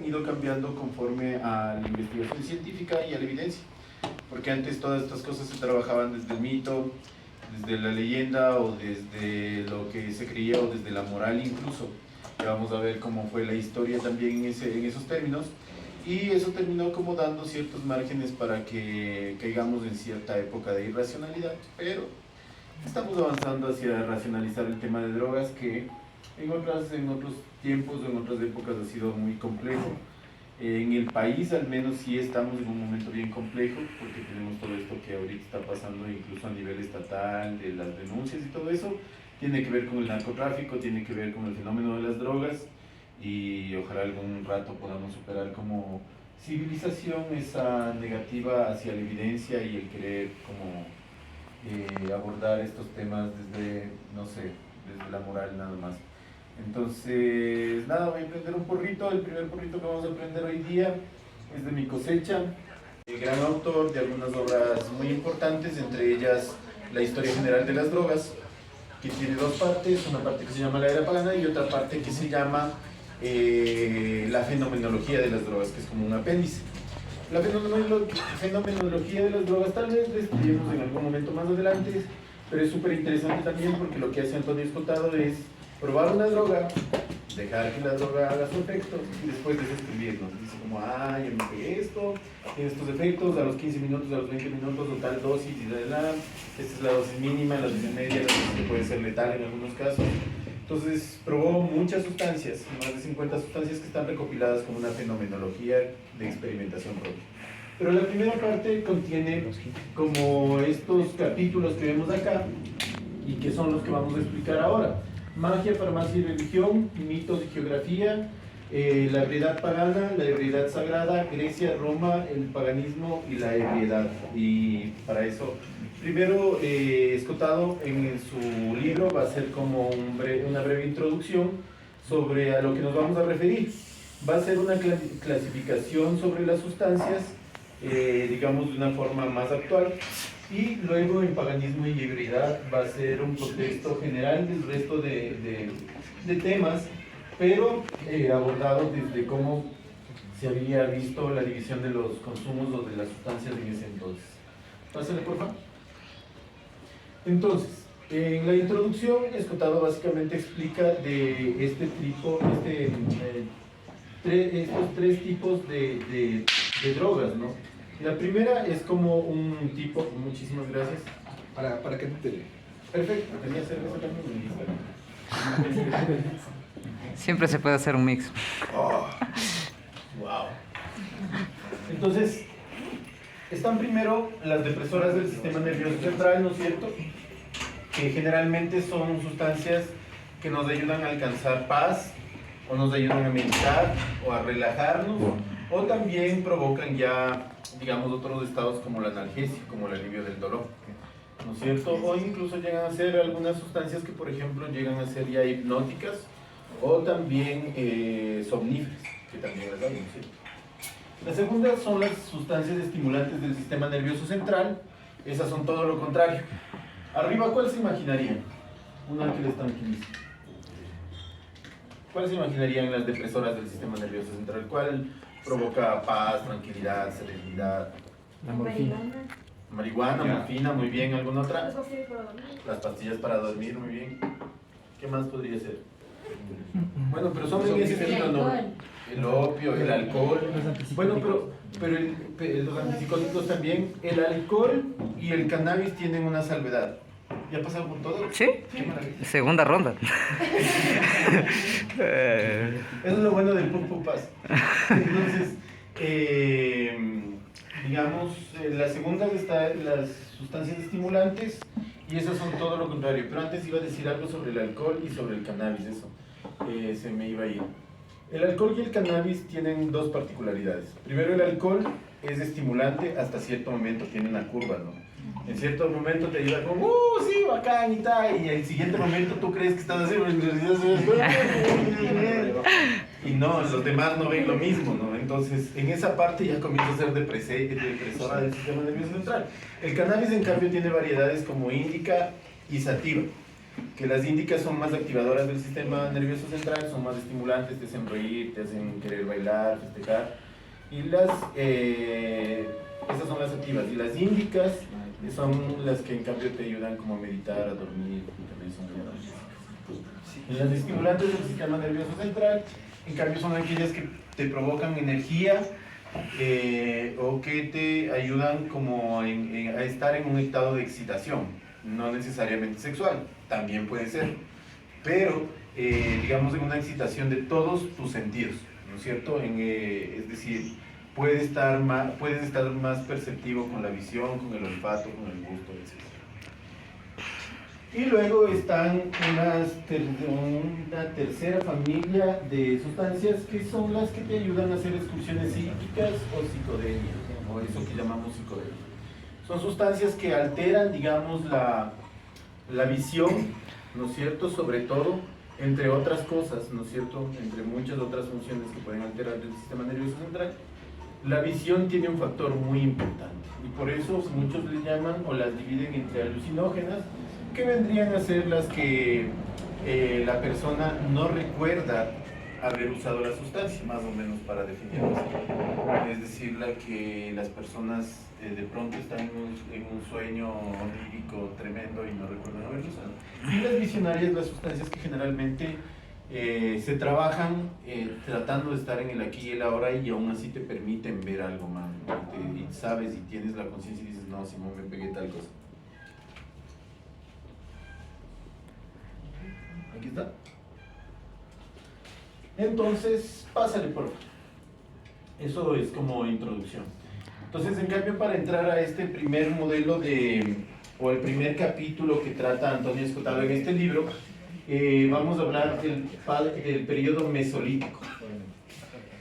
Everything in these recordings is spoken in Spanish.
ido cambiando conforme a la investigación científica y a la evidencia. Porque antes todas estas cosas se trabajaban desde el mito, desde la leyenda o desde lo que se creía o desde la moral incluso. Ya vamos a ver cómo fue la historia también en esos términos. Y eso terminó como dando ciertos márgenes para que caigamos en cierta época de irracionalidad. Pero estamos avanzando hacia racionalizar el tema de drogas que en otros tiempos o en otras épocas ha sido muy complejo. En el país al menos sí estamos en un momento bien complejo porque tenemos todo esto que ahorita está pasando incluso a nivel estatal, de las denuncias y todo eso. Tiene que ver con el narcotráfico, tiene que ver con el fenómeno de las drogas y ojalá algún rato podamos superar como civilización esa negativa hacia la evidencia y el querer como abordar estos temas desde, no sé, desde la moral nada más. Entonces, nada, voy a prender un porrito. El primer porrito que vamos a prender hoy día es de mi cosecha. El gran autor de algunas obras muy importantes, entre ellas La historia general de las drogas, que tiene dos partes, una parte que se llama La era pagana y otra parte que se llama La fenomenología de las drogas, que es como un apéndice. La fenomenología de las drogas tal vez la estudiemos en algún momento más adelante, pero es súper interesante también porque lo que hace Antonio Escotado es probar una droga, dejar que la droga haga su efecto y después desescribirlo. Dice como, yo me pegué esto, tiene estos efectos, a los 15 minutos, a los 20 minutos, o tal dosis, y esta es la dosis mínima, la dosis media, la dosis que puede ser letal en algunos casos. Entonces probó muchas sustancias, más de 50 sustancias que están recopiladas como una fenomenología de experimentación propia. Pero la primera parte contiene como estos capítulos que vemos acá y que son los que vamos a explicar ahora. Magia, farmacia y religión, mitos y geografía, la ebriedad pagana, la ebriedad sagrada, Grecia, Roma, el paganismo y la ebriedad. Y para eso, primero, Escotado en su libro va a hacer como una breve introducción sobre a lo que nos vamos a referir. Va a ser una clasificación sobre las sustancias, digamos de una forma más actual. Y luego en paganismo y ebriedad va a ser un contexto general del resto de temas, pero abordado desde cómo se había visto la división de los consumos o de las sustancias en ese entonces. Pásale, por favor. Entonces, en la introducción, Escotado básicamente explica de estos tres tipos de drogas, ¿no? La primera es como un tipo, muchísimas gracias. ¿Para qué te lee? Perfecto, tenía cerveza también. Siempre se puede hacer un mix. Oh, wow. Entonces, están primero las depresoras del sistema nervioso central, ¿no es cierto? Que generalmente son sustancias que nos ayudan a alcanzar paz, o nos ayudan a meditar, o a relajarnos, o también provocan ya, digamos, otros estados como la analgesia, como el alivio del dolor, ¿no es cierto? O incluso llegan a ser algunas sustancias que, por ejemplo, llegan a ser ya hipnóticas, o también somníferas, que también las hay, ¿no es cierto? La segunda son las sustancias estimulantes del sistema nervioso central. Esas son todo lo contrario. Arriba, ¿cuál se imaginarían? Una que les tranquilice. ¿Cuál se imaginarían las depresoras del sistema nervioso central? ¿Cuál provoca paz, tranquilidad, serenidad? La morfina. Marihuana, morfina, muy bien. ¿Alguna otra? Las pastillas para dormir, muy bien. ¿Qué más podría ser? Bueno, pero son en ese estilo, ¿no? El opio, el alcohol. Bueno, pero los antipsicóticos también. El alcohol y el cannabis tienen una salvedad. ¿Ya pasaron por todo? Sí, Qué maravilla. segunda ronda. Eso es lo bueno del Pum Paz. Entonces, digamos, la segunda están las sustancias estimulantes y esas son todo lo contrario. Pero antes iba a decir algo sobre el alcohol y sobre el cannabis, eso se me iba a ir. El alcohol y el cannabis tienen dos particularidades. Primero, el alcohol es estimulante hasta cierto momento, tiene una curva, ¿no? En cierto momento te ayuda como, sí, bacán y tal, y en el siguiente momento tú crees que estás haciendo, en realidad y no, los demás no ven lo mismo, ¿no? Entonces, en esa parte ya comienza a ser depresora del sistema nervioso central. El cannabis, en cambio, tiene variedades como índica y sativa. que las índicas son más activadoras del sistema nervioso central, son más estimulantes, te hacen reír, te hacen querer bailar, festejar. Y esas son las activas. Y las índicas son las que en cambio te ayudan como a meditar, a dormir, también son muy analgésicas. Y las estimulantes del sistema nervioso central, en cambio, son aquellas que te provocan energía o que te ayudan como a estar en un estado de excitación, no necesariamente sexual, también puede ser, pero digamos en una excitación de todos tus sentidos, ¿no es cierto? Es decir, puedes estar más perceptivo con la visión, con el olfato, con el gusto, etc. Y luego están una tercera familia de sustancias que son las que te ayudan a hacer excursiones psíquicas o psicodélicas, o eso que llamamos psicodelia. Son sustancias que alteran, digamos, la visión, ¿no es cierto?, sobre todo, entre otras cosas, ¿no es cierto?, entre muchas otras funciones que pueden alterar el sistema nervioso central. La visión tiene un factor muy importante y por eso muchos le llaman o las dividen entre alucinógenas, que vendrían a ser las que la persona no recuerda haber usado la sustancia, más o menos para definirlo así. Es decir, la que las personas de pronto están en un sueño onírico tremendo y no recuerdan haberlo usado. Y las visionarias, las sustancias que generalmente se trabajan tratando de estar en el aquí y el ahora y aún así te permiten ver algo más, ¿no? Y sabes y tienes la conciencia y dices, no, Simón, me pegué tal cosa. Aquí está. Entonces, pásale por favor. Eso es como introducción. Entonces, en cambio, para entrar a este primer modelo o el primer capítulo que trata Antonio Escotado en este libro, vamos a hablar del periodo mesolítico.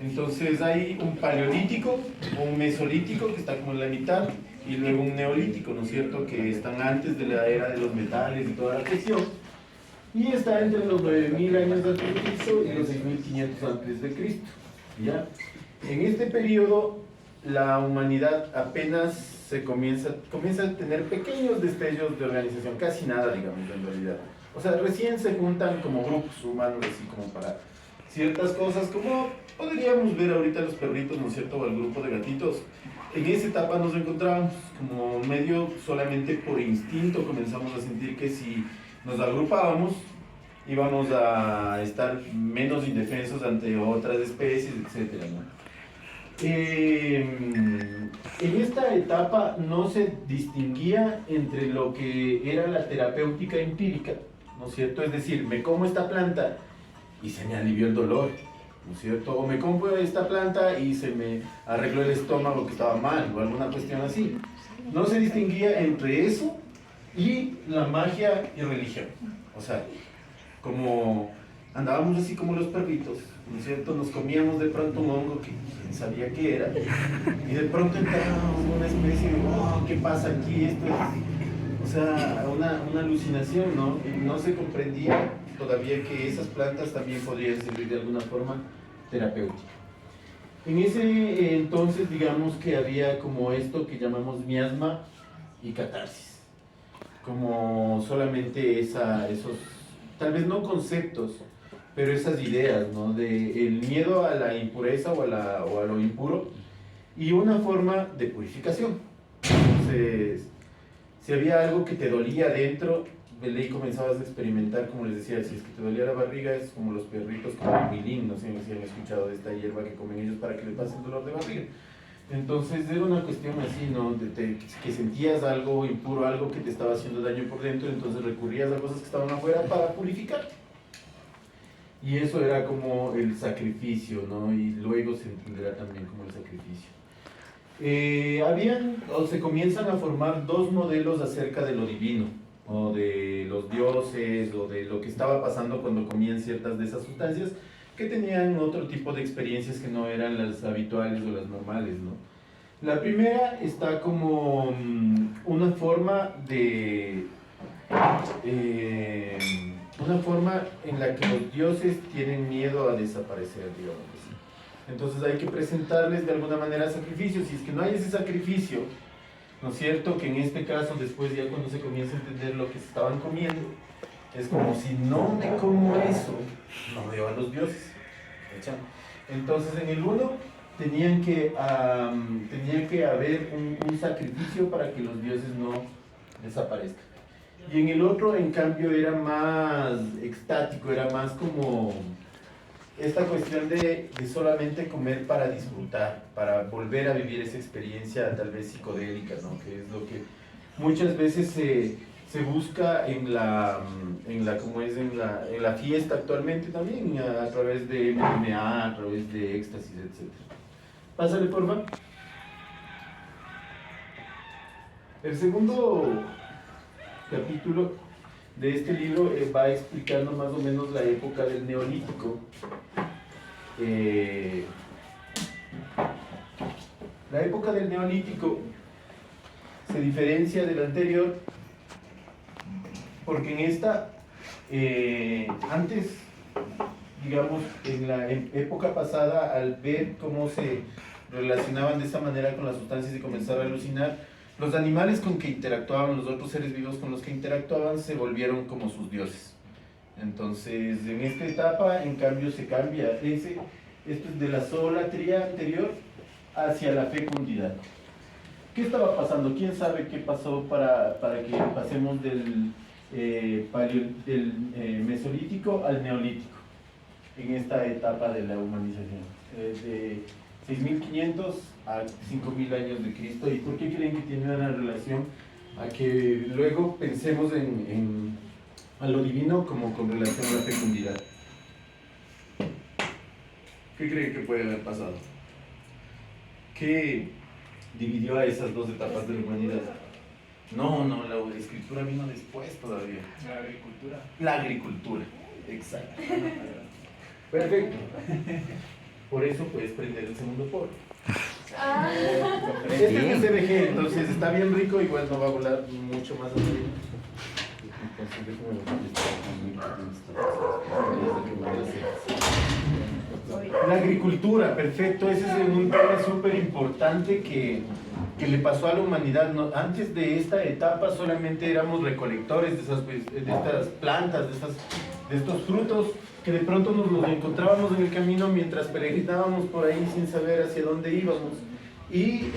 Entonces, hay un paleolítico, un mesolítico que está como en la mitad, y luego un neolítico, ¿no es cierto?, que están antes de la era de los metales y toda la presión. Y está entre los 9.000 años antes de Cristo y los 6.500 antes de Cristo. ¿Ya? En este periodo, la humanidad apenas comienza a tener pequeños destellos de organización, casi nada, digamos, en realidad. O sea, recién se juntan como grupos humanos, así como para ciertas cosas, como podríamos ver ahorita los perritos, ¿no es cierto?, o el grupo de gatitos. En esa etapa nos encontramos como medio solamente por instinto, comenzamos a sentir que si nos agrupábamos, íbamos a estar menos indefensos ante otras especies, etc., ¿no? En esta etapa no se distinguía entre lo que era la terapéutica empírica, ¿no es cierto? Es decir, me como esta planta y se me alivió el dolor, ¿no es cierto? O me como esta planta y se me arregló el estómago que estaba mal, o alguna cuestión así. No se distinguía entre eso y la magia y religión. O sea, como andábamos así como los perritos, ¿no es cierto? Nos comíamos de pronto un hongo que quién sabía qué era, y de pronto entrábamos en una especie de, oh, ¿qué pasa aquí? Esto es, o sea, una alucinación, ¿no? Y no se comprendía todavía que esas plantas también podrían servir de alguna forma terapéutica. En ese entonces, digamos que había como esto que llamamos miasma y catarsis, como solamente esos, tal vez no conceptos, pero esas ideas, ¿no? De el miedo a la impureza o a lo impuro y una forma de purificación. Entonces, si había algo que te dolía dentro, de ley comenzabas a experimentar, como les decía, si es que te dolía la barriga, es como los perritos con el milín, no sé si han escuchado de esta hierba que comen ellos para que les pase el dolor de barriga. Entonces era una cuestión así, ¿no? Que sentías algo impuro, algo que te estaba haciendo daño por dentro, entonces recurrías a cosas que estaban afuera para purificar. Y eso era como el sacrificio, ¿no? Y luego se entenderá también como el sacrificio. Se comienzan a formar dos modelos acerca de lo divino, o de los dioses, o de lo que estaba pasando cuando comían ciertas de esas sustancias, que tenían otro tipo de experiencias que no eran las habituales o las normales, ¿no? La primera está como una forma en la que los dioses tienen miedo a desaparecer, digamos así. Entonces hay que presentarles de alguna manera sacrificios. Si es que no hay ese sacrificio, ¿no es cierto? Que en este caso, después ya cuando se comienza a entender lo que se estaban comiendo, Es como si no me como eso, no veo a los dioses. ¿Cachan? Entonces en el uno tenía que haber un sacrificio para que los dioses no desaparezcan. Y en el otro, en cambio, era más extático, era más como esta cuestión de solamente comer para disfrutar, para volver a vivir esa experiencia tal vez psicodélica, ¿no? Que es lo que muchas veces se busca en la fiesta actualmente también, a través de MDMA, a través de éxtasis, etc. Pásale, por favor. El segundo capítulo de este libro va explicando más o menos la época del Neolítico. La época del Neolítico se diferencia de la anterior porque en esta, antes, digamos, en la época pasada, al ver cómo se relacionaban de esa manera con las sustancias y comenzaron a alucinar, los animales con que interactuaban, los otros seres vivos con los que interactuaban, se volvieron como sus dioses. Entonces, en esta etapa, en cambio, se cambia. Esto es de la solatría anterior hacia la fecundidad. ¿Qué estaba pasando? ¿Quién sabe qué pasó para que pasemos del Mesolítico al Neolítico en esta etapa de la humanización? De 6.500 a 5.000 años de Cristo. ¿Y por qué creen que tiene una relación a que luego pensemos a lo divino como con relación a la fecundidad? ¿Qué creen que puede haber pasado? ¿Qué dividió a esas dos etapas de la humanidad? No, la escritura vino después todavía. La agricultura. La agricultura, exacto. Perfecto. Por eso puedes prender el segundo polo. Este es de CBG, entonces está bien rico, igual no va a volar mucho más arriba. Entonces la agricultura, perfecto, ese es un tema súper importante que le pasó a la humanidad. Antes de esta etapa solamente éramos recolectores de estas plantas, de estos frutos, que de pronto nos los encontrábamos en el camino mientras peregrinábamos por ahí sin saber hacia dónde íbamos. Y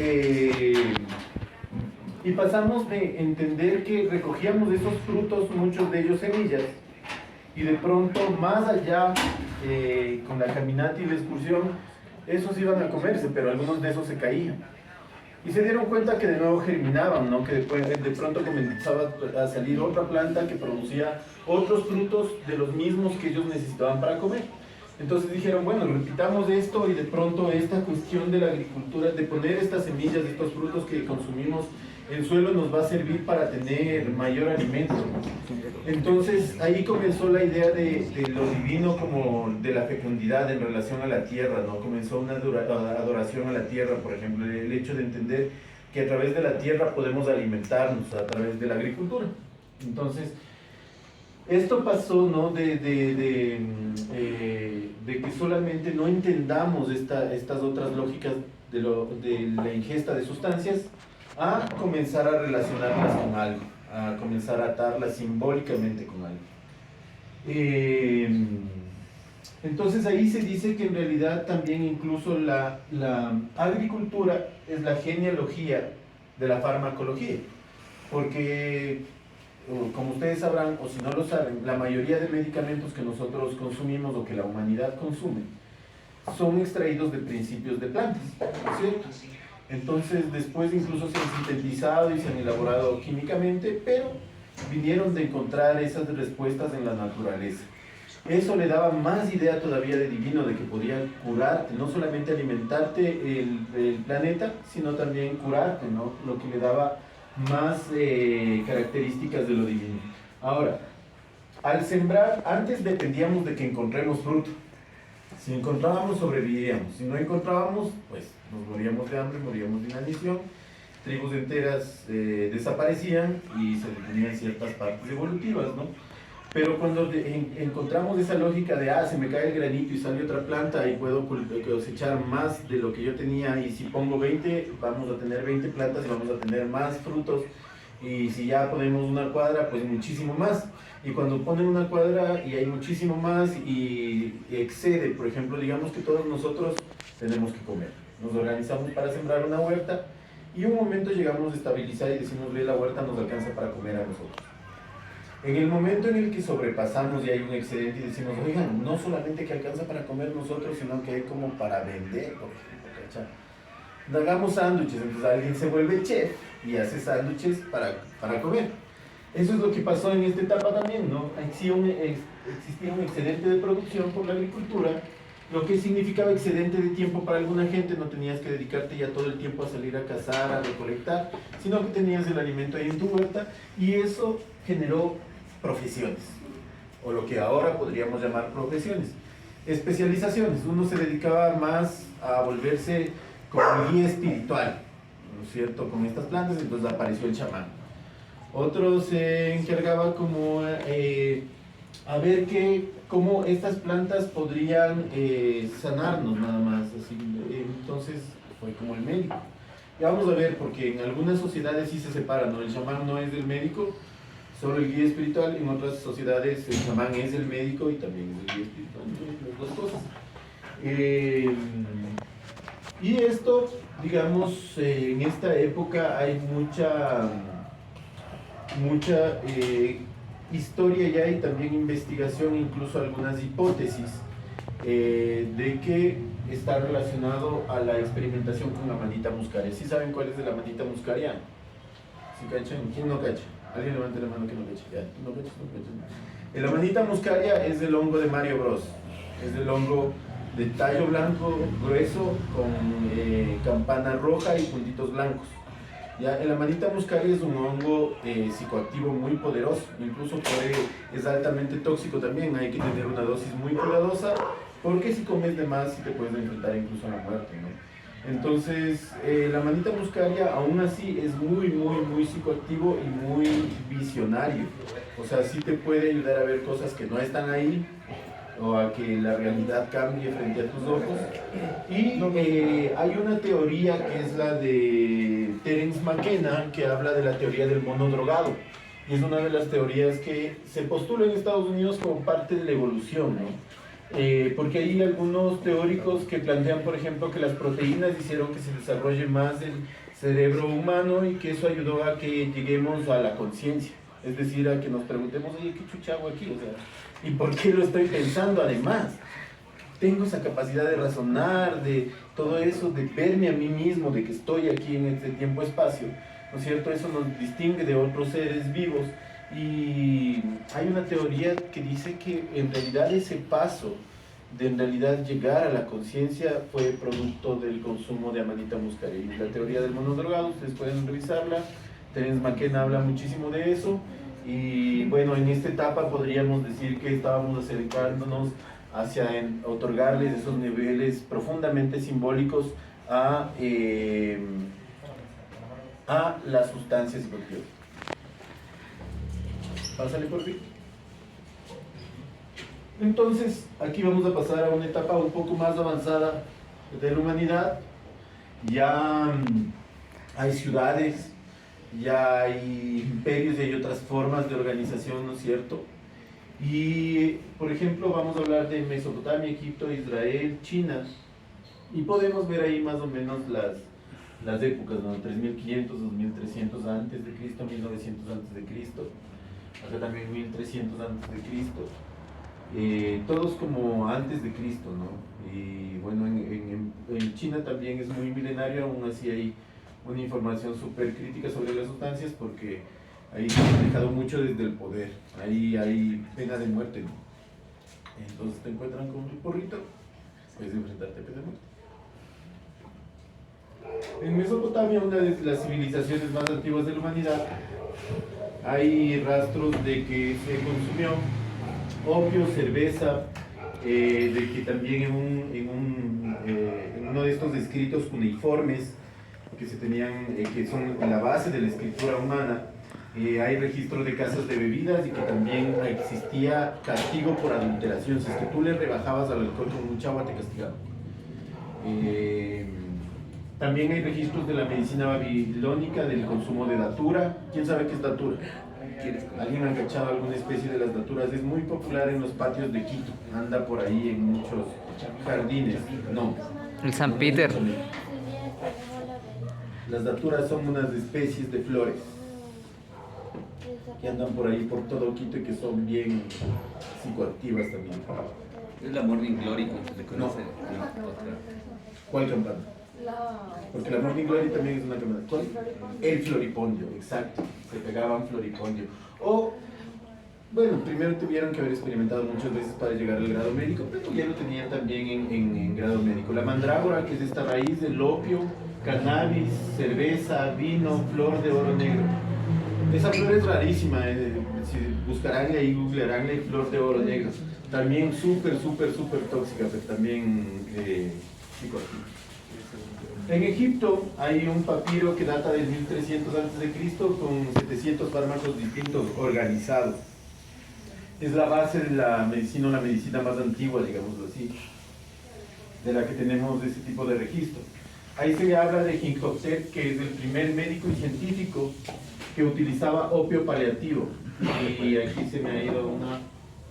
pasamos de entender que recogíamos esos frutos, muchos de ellos semillas, y de pronto más allá, con la caminata y la excursión, esos iban a comerse, pero algunos de esos se caían. Y se dieron cuenta que de nuevo germinaban, ¿no? Que después, de pronto comenzaba a salir otra planta que producía otros frutos de los mismos que ellos necesitaban para comer. Entonces dijeron, bueno, repitamos esto, y de pronto esta cuestión de la agricultura, de poner estas semillas, de estos frutos que consumimos en suelo, nos va a servir para tener mayor alimento. Entonces ahí comenzó la idea de lo divino como de la fecundidad en relación a la tierra, ¿no? Comenzó una adoración a la tierra, por ejemplo, el hecho de entender que a través de la tierra podemos alimentarnos, a través de la agricultura. Entonces, esto pasó, ¿no? de que solamente no entendamos estas otras lógicas de la ingesta de sustancias, a comenzar a relacionarlas con algo, a comenzar a atarlas simbólicamente con algo. Entonces ahí se dice que en realidad también incluso la agricultura es la genealogía de la farmacología, porque como ustedes sabrán, o si no lo saben, la mayoría de medicamentos que nosotros consumimos o que la humanidad consume son extraídos de principios de plantas, ¿cierto? Entonces después incluso se han sintetizado y se han elaborado químicamente, pero vinieron de encontrar esas respuestas en la naturaleza. Eso le daba más idea todavía de divino, de que podía curarte, no solamente alimentarte el planeta, sino también curarte, ¿no? Lo que le daba más características de lo divino. Ahora, al sembrar, antes dependíamos de que encontremos fruto. Si encontrábamos, sobrevivíamos. Si no encontrábamos, pues nos moríamos de hambre, moríamos de inanición. Tribus enteras desaparecían y se detenían ciertas partes evolutivas, ¿no? Pero cuando encontramos esa lógica de, se me cae el granito y sale otra planta y puedo cosechar más de lo que yo tenía, y si pongo 20, vamos a tener 20 plantas y vamos a tener más frutos, Y si ya ponemos una cuadra, pues muchísimo más. Y cuando ponen una cuadra y hay muchísimo más y excede, por ejemplo, digamos que todos nosotros tenemos que comer. Nos organizamos para sembrar una huerta y un momento llegamos a estabilizar y decimos, ve, la huerta nos alcanza para comer a nosotros. En el momento en el que sobrepasamos y hay un excedente y decimos, oigan, no solamente que alcanza para comer nosotros, sino que hay como para vender, por ejemplo, ¿cachai? Hagamos sándwiches, entonces alguien se vuelve chef y hace sándwiches para comer. Eso es lo que pasó en esta etapa también, ¿no? Existía un excedente de producción por la agricultura, lo que significaba excedente de tiempo para alguna gente. No tenías que dedicarte ya todo el tiempo a salir a cazar, a recolectar, sino que tenías el alimento ahí en tu huerta, y eso generó profesiones, o lo que ahora podríamos llamar profesiones. Especializaciones, uno se dedicaba más a volverse como guía espiritual, ¿no es cierto?, con estas plantas, entonces apareció el chamán. Otro se encargaba como a ver cómo estas plantas podrían sanarnos nada más, así. Entonces fue como el médico. Ya vamos a ver, porque en algunas sociedades sí se separan, ¿no? El chamán no es del médico, solo el guía espiritual. En otras sociedades el chamán es el médico y también es el guía espiritual, las dos cosas. Y esto, digamos, en esta época hay mucha historia ya y también investigación, incluso algunas hipótesis de que está relacionado a la experimentación con la manita muscaria. ¿Sí saben cuál es de la manita muscaria? ¿Sí cachan? ¿Quién no cacha? Alguien levante la mano que no cacha. Ya, no cachas, no cachas. La manita muscaria es del hongo de Mario Bros. Es del hongo de tallo blanco grueso con campana roja y puntitos blancos. Ya, la manita muscaria es un hongo psicoactivo muy poderoso, incluso es altamente tóxico también. Hay que tener una dosis muy cuidadosa, porque si comes de más sí te puedes enfrentar incluso a la muerte, ¿no? Entonces, la manita muscaria aún así es muy psicoactivo y muy visionario. O sea, sí te puede ayudar a ver cosas que no están ahí, o a que la realidad cambie frente a tus ojos. Y hay una teoría que es la de Terence McKenna, que habla de la teoría del mono drogado. Y es una de las teorías que se postula en Estados Unidos como parte de la evolución, ¿no? Porque hay algunos teóricos que plantean, por ejemplo, que las proteínas hicieron que se desarrolle más el cerebro humano y que eso ayudó a que lleguemos a la conciencia. Es decir, a que nos preguntemos, oye, ¿qué chucha hago aquí? O sea, ¿y por qué lo estoy pensando además? Tengo esa capacidad de razonar, de todo eso, de verme a mí mismo, de que estoy aquí en este tiempo-espacio, ¿no es cierto? Eso nos distingue de otros seres vivos. Y hay una teoría que dice que en realidad ese paso de en realidad llegar a la conciencia fue producto del consumo de amanita muscaria. Y la teoría del mono drogado, ustedes pueden revisarla. Terence McKenna habla muchísimo de eso. Y bueno, en esta etapa podríamos decir que estábamos acercándonos hacia otorgarles esos niveles profundamente simbólicos a las sustancias psicoactivas. Pásale por fin. Entonces, aquí vamos a pasar a una etapa un poco más avanzada de la humanidad. Ya hay ciudades, ya hay imperios y hay otras formas de organización, ¿no es cierto? Y, por ejemplo, vamos a hablar de Mesopotamia, Egipto, Israel, China, y podemos ver ahí más o menos las épocas, ¿no? 3500, 2300 antes de Cristo, 1900 antes de Cristo, acá también 1300 antes de Cristo, todos como antes de Cristo, ¿no? Y bueno, en China también es muy milenario, aún así hay una información súper crítica sobre las sustancias, porque ahí se ha manejado mucho desde el poder, ahí hay pena de muerte, ¿no? Entonces te encuentran con un porrito, puedes enfrentarte a pena de muerte. En Mesopotamia, una de las civilizaciones más antiguas de la humanidad, hay rastros de que se consumió opio, cerveza, de que también en uno de estos escritos cuneiformes que se tenían, que son la base de la escritura humana, hay registros de casas de bebidas y que también existía castigo por adulteración. Si es que tú le rebajabas al alcohol con mucha agua, te castigaban. También hay registros de la medicina babilónica, del consumo de datura. ¿Quién sabe qué es datura? ¿Alguien ha cachado alguna especie de las daturas? Es muy popular en los patios de Quito. Anda por ahí en muchos jardines. No. El San Peter. Las daturas son unas especies de flores que andan por ahí por todo Quito y que son bien psicoactivas también. Es la Morning Glory, como se le conoce. No. No, otra. ¿Cuál campana? Porque la Morning Glory también es una campana. ¿Cuál? El floripondio, exacto. Se pegaban floripondio. O, bueno, primero tuvieron que haber experimentado muchas veces para llegar al grado médico, pero ya lo tenían también en grado médico. La mandrágora, que es esta raíz del opio, cannabis, cerveza, vino, flor de oro negro. Esa flor es rarísima, si buscarán ahí, googlearán la flor de oro negro. También súper tóxica, pero también psicoactiva. En Egipto hay un papiro que data del 1300 a.C. con 700 fármacos distintos organizados. Es la base de la medicina más antigua, digámoslo así, de la que tenemos ese tipo de registro. Ahí se habla de Imhotep, que es el primer médico y científico que utilizaba opio paliativo. Y aquí se me ha ido una...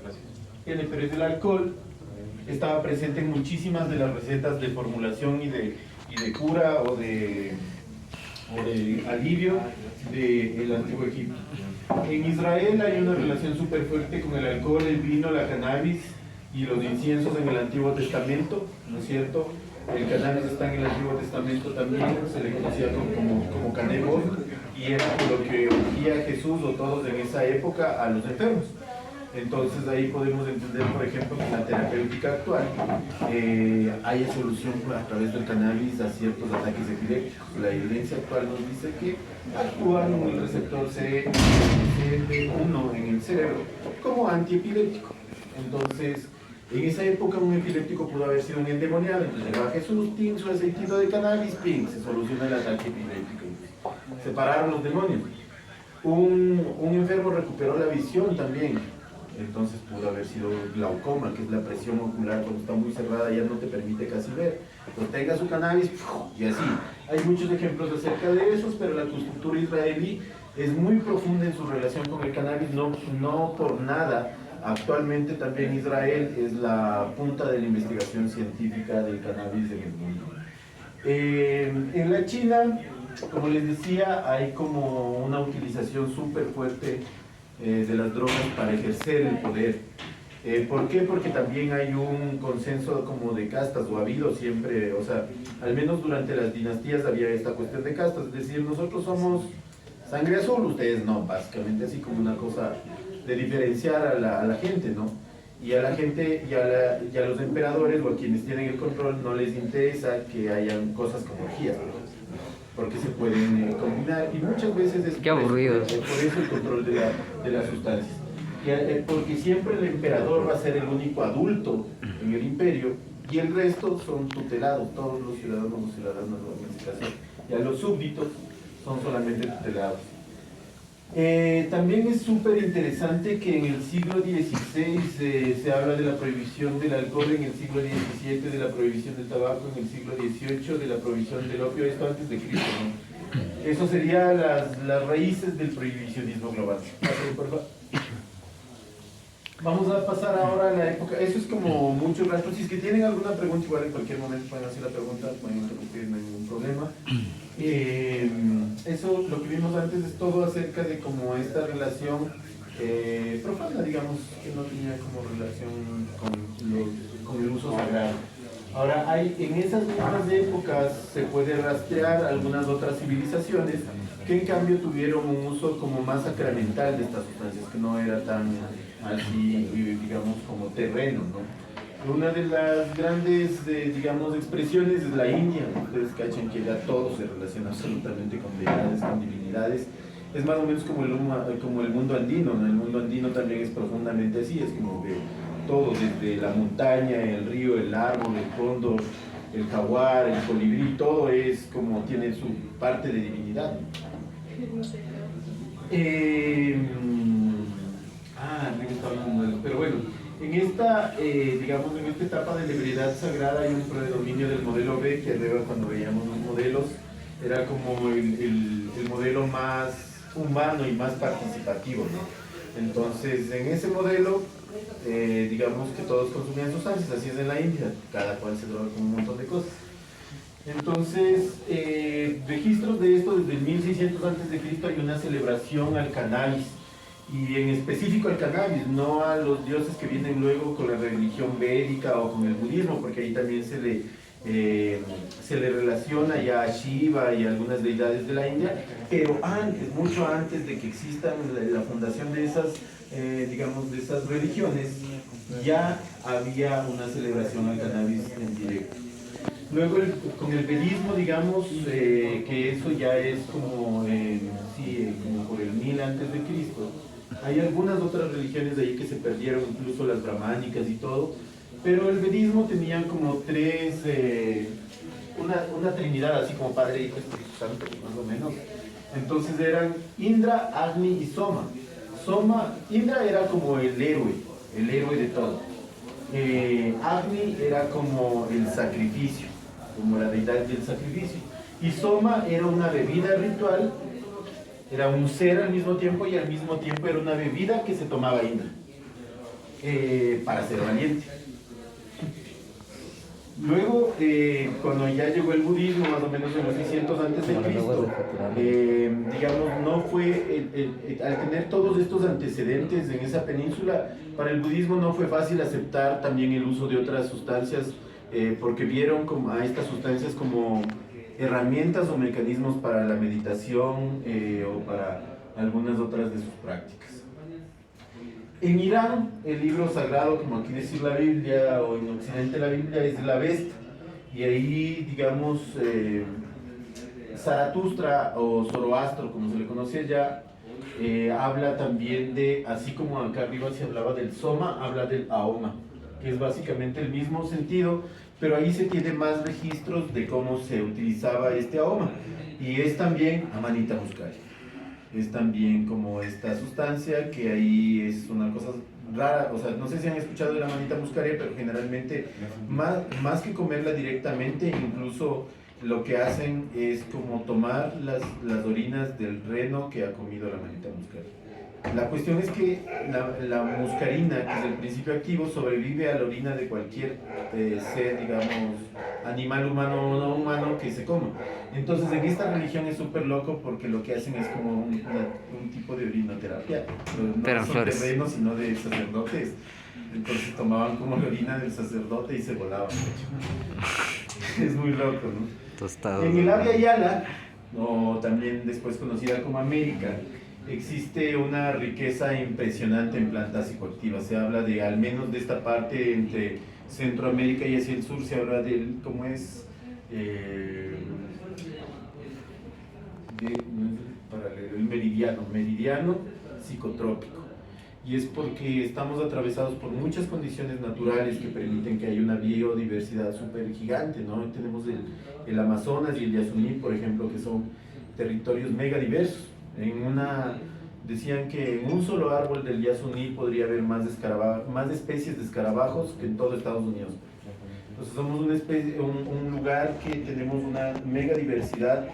Gracias. Pero es el alcohol. Estaba presente en muchísimas de las recetas de formulación y de cura o de alivio del antiguo Egipto. En Israel hay una relación súper fuerte con el alcohol, el vino, la cannabis y los inciensos en el Antiguo Testamento, ¿no es cierto? El cannabis está en el Antiguo Testamento también, se le conocía como canebo, y era por lo que ungía Jesús o todos en esa época a los enfermos. Entonces ahí podemos entender, por ejemplo, que en la terapéutica actual hay solución a través del cannabis a ciertos ataques epilépticos. La evidencia actual nos dice que actúan en el receptor CB1 en el cerebro como antiepiléptico. Entonces, en esa época un epiléptico pudo haber sido un endemoniado. Entonces llegaba Jesús, tin, su aceitito de cannabis, ping, se soluciona el ataque epiléptico. Separaron los demonios. Un enfermo recuperó la visión también. Entonces pudo haber sido glaucoma, que es la presión ocular cuando está muy cerrada ya no te permite casi ver. Pues tenga su cannabis y así. Hay muchos ejemplos acerca de esos, pero la cultura israelí es muy profunda en su relación con el cannabis, no por nada. Actualmente también Israel es la punta de la investigación científica del cannabis en el mundo. En la China, como les decía, hay como una utilización súper fuerte de las drogas para ejercer el poder. ¿Por qué? Porque también hay un consenso como de castas, o ha habido siempre, o sea, al menos durante las dinastías había esta cuestión de castas, es decir, nosotros somos sangre azul, ustedes no, básicamente así como una cosa de diferenciar a la gente, ¿no? Y a la gente y a los emperadores o a quienes tienen el control no les interesa que hayan cosas como orgías, ¿no? Porque se pueden combinar y muchas veces es Qué aburrido. por eso el control de las sustancias. Porque siempre el emperador va a ser el único adulto en el imperio y el resto son tutelados, todos los ciudadanos en este caso, ya los súbditos son solamente tutelados. También es súper interesante que en el siglo XVI se habla de la prohibición del alcohol, en el siglo XVII de la prohibición del tabaco, en el siglo XVIII de la prohibición del opio, esto antes de Cristo, ¿no? Eso serían las raíces del prohibicionismo global. Vamos a pasar ahora a la época, eso es como mucho rato, si es que tienen alguna pregunta, igual en cualquier momento pueden hacer la pregunta, pueden interrumpir, no hay ningún problema. Eso, lo que vimos antes es todo acerca de como esta relación profana, digamos, que no tenía como relación con el uso sagrado. Ahora, en esas mismas épocas se puede rastrear algunas otras civilizaciones que en cambio tuvieron un uso como más sacramental de estas sustancias, que no era tan así, digamos, como terreno, ¿no? Una de las grandes, digamos, expresiones es la India. Ustedes cachan que ya todo se relaciona absolutamente con deidades, con divinidades. Es más o menos como el mundo andino, ¿no? El mundo andino también es profundamente así, es como que todo, desde la montaña, el río, el árbol, el cóndor, el jaguar, el colibrí, todo es como tiene su parte de divinidad. Pero bueno, En esta, digamos, en esta etapa de la ebriedad sagrada hay un predominio del modelo B, que arriba cuando veíamos los modelos, era como el modelo más humano y más participativo, ¿no? Entonces, en ese modelo, digamos que todos consumían sustancias, así es en la India, cada cual se droga con un montón de cosas. Entonces, registros de esto desde el 1600 a.C. hay una celebración al cannabis, y en específico al cannabis, no a los dioses que vienen luego con la religión védica o con el budismo, porque ahí también se le relaciona ya a Shiva y a algunas deidades de la India, pero antes, mucho antes de que existan la fundación de esas, digamos, de esas religiones, ya había una celebración al cannabis en directo. Luego con el vedismo, digamos, que eso ya es como, sí, como por el 1000 antes de Cristo. Hay algunas otras religiones de ahí que se perdieron, incluso las brahmánicas y todo, pero el vedismo tenían como tres, una trinidad, así como Padre, Hijo, Espíritu Santo, más o menos. Entonces eran Indra, Agni y Soma. Indra era como el héroe de todo. Agni era como el sacrificio, como la deidad del sacrificio. Y Soma era una bebida ritual, era un ser al mismo tiempo, y al mismo tiempo era una bebida que se tomaba Indra, para ser valiente. Luego, cuando ya llegó el budismo, más o menos en los 600 antes de Cristo, digamos, no fue, al tener todos estos antecedentes en esa península, para el budismo no fue fácil aceptar también el uso de otras sustancias, porque vieron como a estas sustancias como herramientas o mecanismos para la meditación o para algunas otras de sus prácticas. En Irán, el libro sagrado, como aquí decir la Biblia, o en Occidente la Biblia, es la Avesta. Y ahí, digamos, Zaratustra o Zoroastro, como se le conoce ya, habla también de, así como acá arriba se hablaba del Soma, habla del Ahoma, que es básicamente el mismo sentido, pero ahí se tiene más registros de cómo se utilizaba este Ahoma. Y es también Amanita muscaria. Es también como esta sustancia que ahí es una cosa rara, o sea, no sé si han escuchado de la manita muscaria, pero generalmente más que comerla directamente, incluso lo que hacen es como tomar las orinas del reno que ha comido la manita muscaria. La cuestión es que la muscarina, que es el principio activo, sobrevive a la orina de cualquier ser, digamos, animal humano o no humano que se coma. Entonces en esta religión es súper loco porque lo que hacen es como un tipo de orinoterapia, pero no son flores. terrenos sino de sacerdotes. Entonces tomaban como la orina del sacerdote y se volaban. Es muy loco, ¿no? Tostado. En el Abya Yala, o también después conocida como América, existe una riqueza impresionante en plantas psicoactivas. Se habla de, al menos de esta parte entre Centroamérica y hacia el sur, se habla de cómo es el meridiano psicotrópico. Y es porque estamos atravesados por muchas condiciones naturales que permiten que haya una biodiversidad súper gigante, ¿no? Tenemos el Amazonas y el Yasuní, por ejemplo, que son territorios mega diversos. Decían que en un solo árbol del Yasuní podría haber más especies de escarabajos que en todo Estados Unidos. Entonces somos un lugar que tenemos una mega diversidad,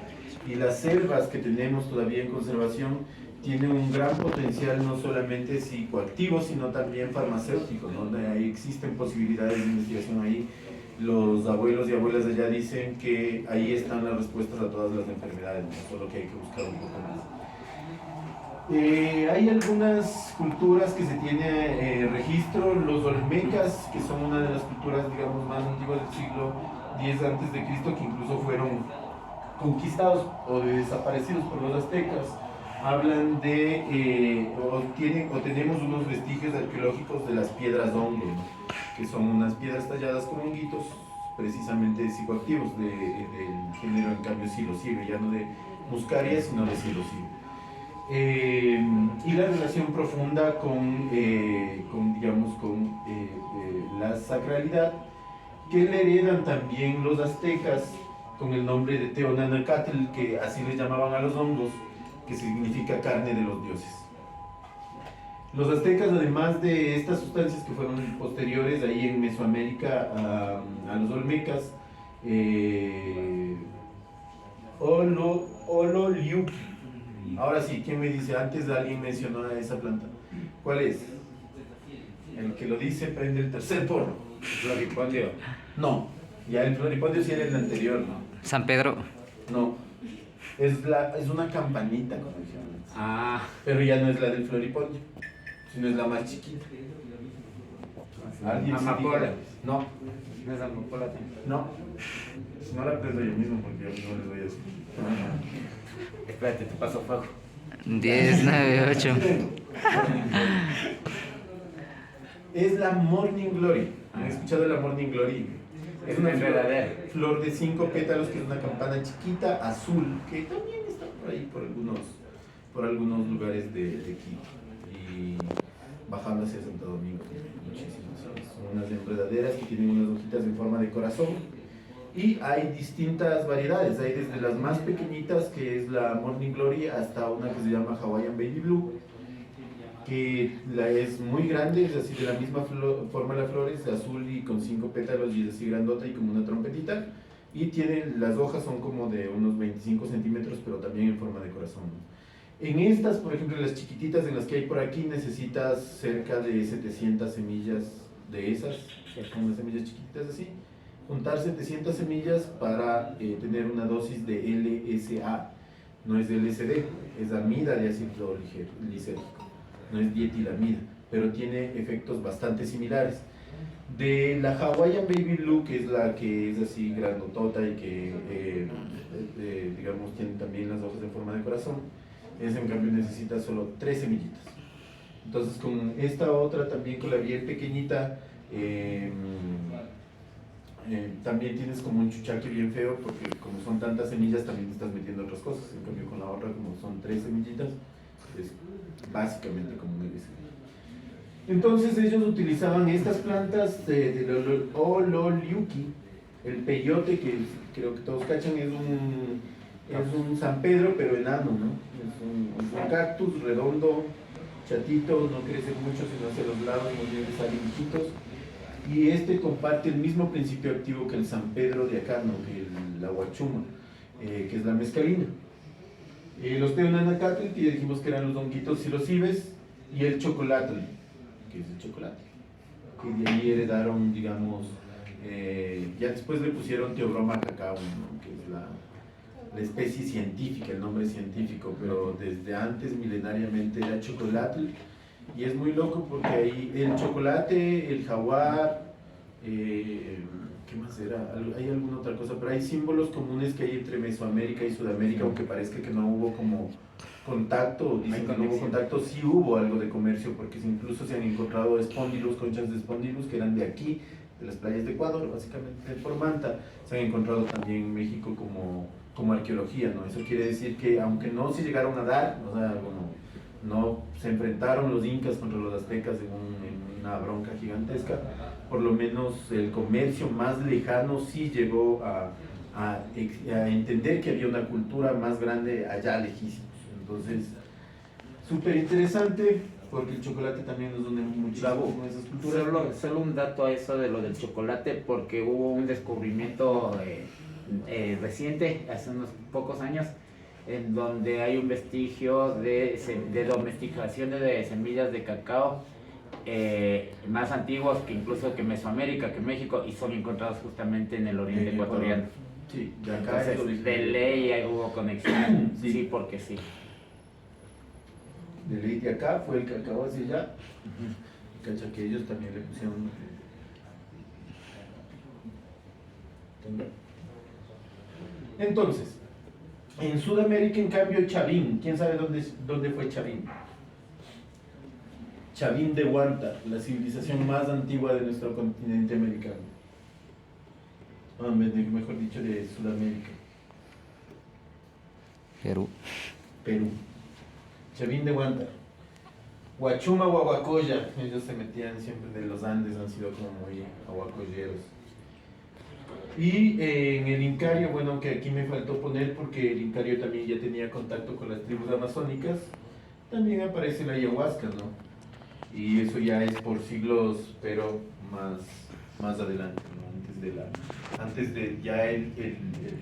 y las selvas que tenemos todavía en conservación tienen un gran potencial no solamente psicoactivo, sino también farmacéutico, ¿no? Ahí existen posibilidades de investigación ahí. Los abuelos y abuelas de allá dicen que ahí están las respuestas a todas las enfermedades, ¿no? Solo que hay que buscar un poco más. Hay algunas culturas que se tiene registro, los olmecas, que son una de las culturas, digamos, más antiguas del siglo X a.C., que incluso fueron conquistados o desaparecidos por los aztecas. Hablan de, tenemos unos vestigios arqueológicos de las piedras hongo, ¿no? Que son unas piedras talladas con honguitos, precisamente psicoactivos del género, en cambio, psilocibe, ya no de muscaria, sino de psilocibe. Y la relación profunda con la sacralidad, que le heredan también los aztecas con el nombre de Teonanacatl, que así les llamaban a los hongos, que significa carne de los dioses. Los aztecas, además de estas sustancias que fueron posteriores ahí en Mesoamérica a los olmecas, Ololiuqui. Ahora sí, ¿quién me dice? Antes alguien mencionó a esa planta. ¿Cuál es? El que lo dice prende el tercer porro. Floripondio. No, ya el floripondio sí era el anterior, ¿no? San Pedro. No, es una campanita, como dijeron antes. Ah, Pero ya no es la del floripondio, sino es la más chiquita. ¿Alguien sí amapola. diga? No, No es amapola también. no. No la prendo yo mismo porque yo no les voy a decir. Espérate, te paso fuego. 10, 9, 8. Es la Morning Glory. ¿Han escuchado de la Morning Glory? Es una enredadera. flor de 5 pétalos que es una campana chiquita, azul, que también está por ahí, por algunos lugares de Quito. Y bajando hacia Santo Domingo, muchísimas. Son unas enredaderas que tienen unas hojitas en forma de corazón. Y hay distintas variedades, hay desde las más pequeñitas, que es la Morning Glory, hasta una que se llama Hawaiian Baby Blue, que es muy grande, es así de la misma forma la flor, es azul y con 5 pétalos y es así grandota y como una trompetita. Y las hojas son como de unos 25 centímetros, pero también en forma de corazón. En estas, por ejemplo, las chiquititas en las que hay por aquí, necesitas cerca de 700 semillas de esas, son unas semillas chiquititas así. Juntar 700 semillas para tener una dosis de LSA, no es LSD, es amida de ácido lisérgico, no es dietilamida, pero tiene efectos bastante similares. De la Hawaiian Baby Blue, que es la que es así grandotota y que digamos tiene también las hojas en forma de corazón, esa en cambio necesita solo 3 semillitas. Entonces con esta otra también, con la bien pequeñita, también tienes como un chuchaque bien feo, porque como son tantas semillas también te estás metiendo otras cosas. En cambio con la otra, como son 3 semillitas, es básicamente como una semilla. Entonces ellos utilizaban estas plantas del Ololiuqui, el peyote, que creo que todos cachan, es un San Pedro pero enano, ¿no? Es un cactus redondo, chatito, no crece mucho sino hacia los lados, más bien salen hijitos. Y este comparte el mismo principio activo que el San Pedro de acá, ¿no? Que la huachuma, que es la mezcalina. Los teonanacatl, que ya dijimos que eran los honguitos psilocibes, y el chocolate, que es el chocolate, que de ahí heredaron, digamos, ya después le pusieron Theobroma cacao, ¿no? Que es la especie científica, el nombre científico, pero desde antes milenariamente era chocolate. Y es muy loco porque ahí el chocolate, el jaguar, ¿qué más era? Hay alguna otra cosa, pero hay símbolos comunes que hay entre Mesoamérica y Sudamérica, aunque parezca que no hubo como contacto, dicen que no hubo contacto, sí hubo algo de comercio, porque incluso se han encontrado espóndilos, conchas de espóndilos que eran de aquí, de las playas de Ecuador, básicamente por Manta. Se han encontrado también en México como arqueología, ¿no? Eso quiere decir que aunque no se llegaron a dar, o sea, no se enfrentaron los incas contra los aztecas en una bronca gigantesca, por lo menos el comercio más lejano sí llegó a entender que había una cultura más grande allá lejísimos. Entonces, súper interesante, porque el chocolate también nos une muchísimo con esas culturas. Solo un dato a eso de lo del chocolate, porque hubo un descubrimiento reciente, hace unos pocos años, en donde hay un vestigio de domesticación de semillas de cacao más antiguos que incluso que Mesoamérica, que México, y son encontrados justamente en el oriente ecuatoriano. Sí, de acá es el Entonces, origen. de ley ahí hubo conexión, Sí. sí, porque sí. De ley de acá fue el cacao hacia allá. Cacha que ellos también le pusieron. Entonces, en Sudamérica, en cambio, Chavín. ¿Quién sabe dónde fue Chavín? Chavín de Huanta, la civilización más antigua de nuestro continente americano. Mejor dicho, de Sudamérica. Perú. Perú. Chavín de Huanta. Huachuma, Huahuacoya. Ellos se metían siempre de los Andes, han sido como muy aguacoyeros. Y en el Incario, bueno, que aquí me faltó poner porque el Incario también ya tenía contacto con las tribus amazónicas, también aparece la ayahuasca, ¿no? y eso ya es por siglos, pero más adelante, ¿no? Antes de ya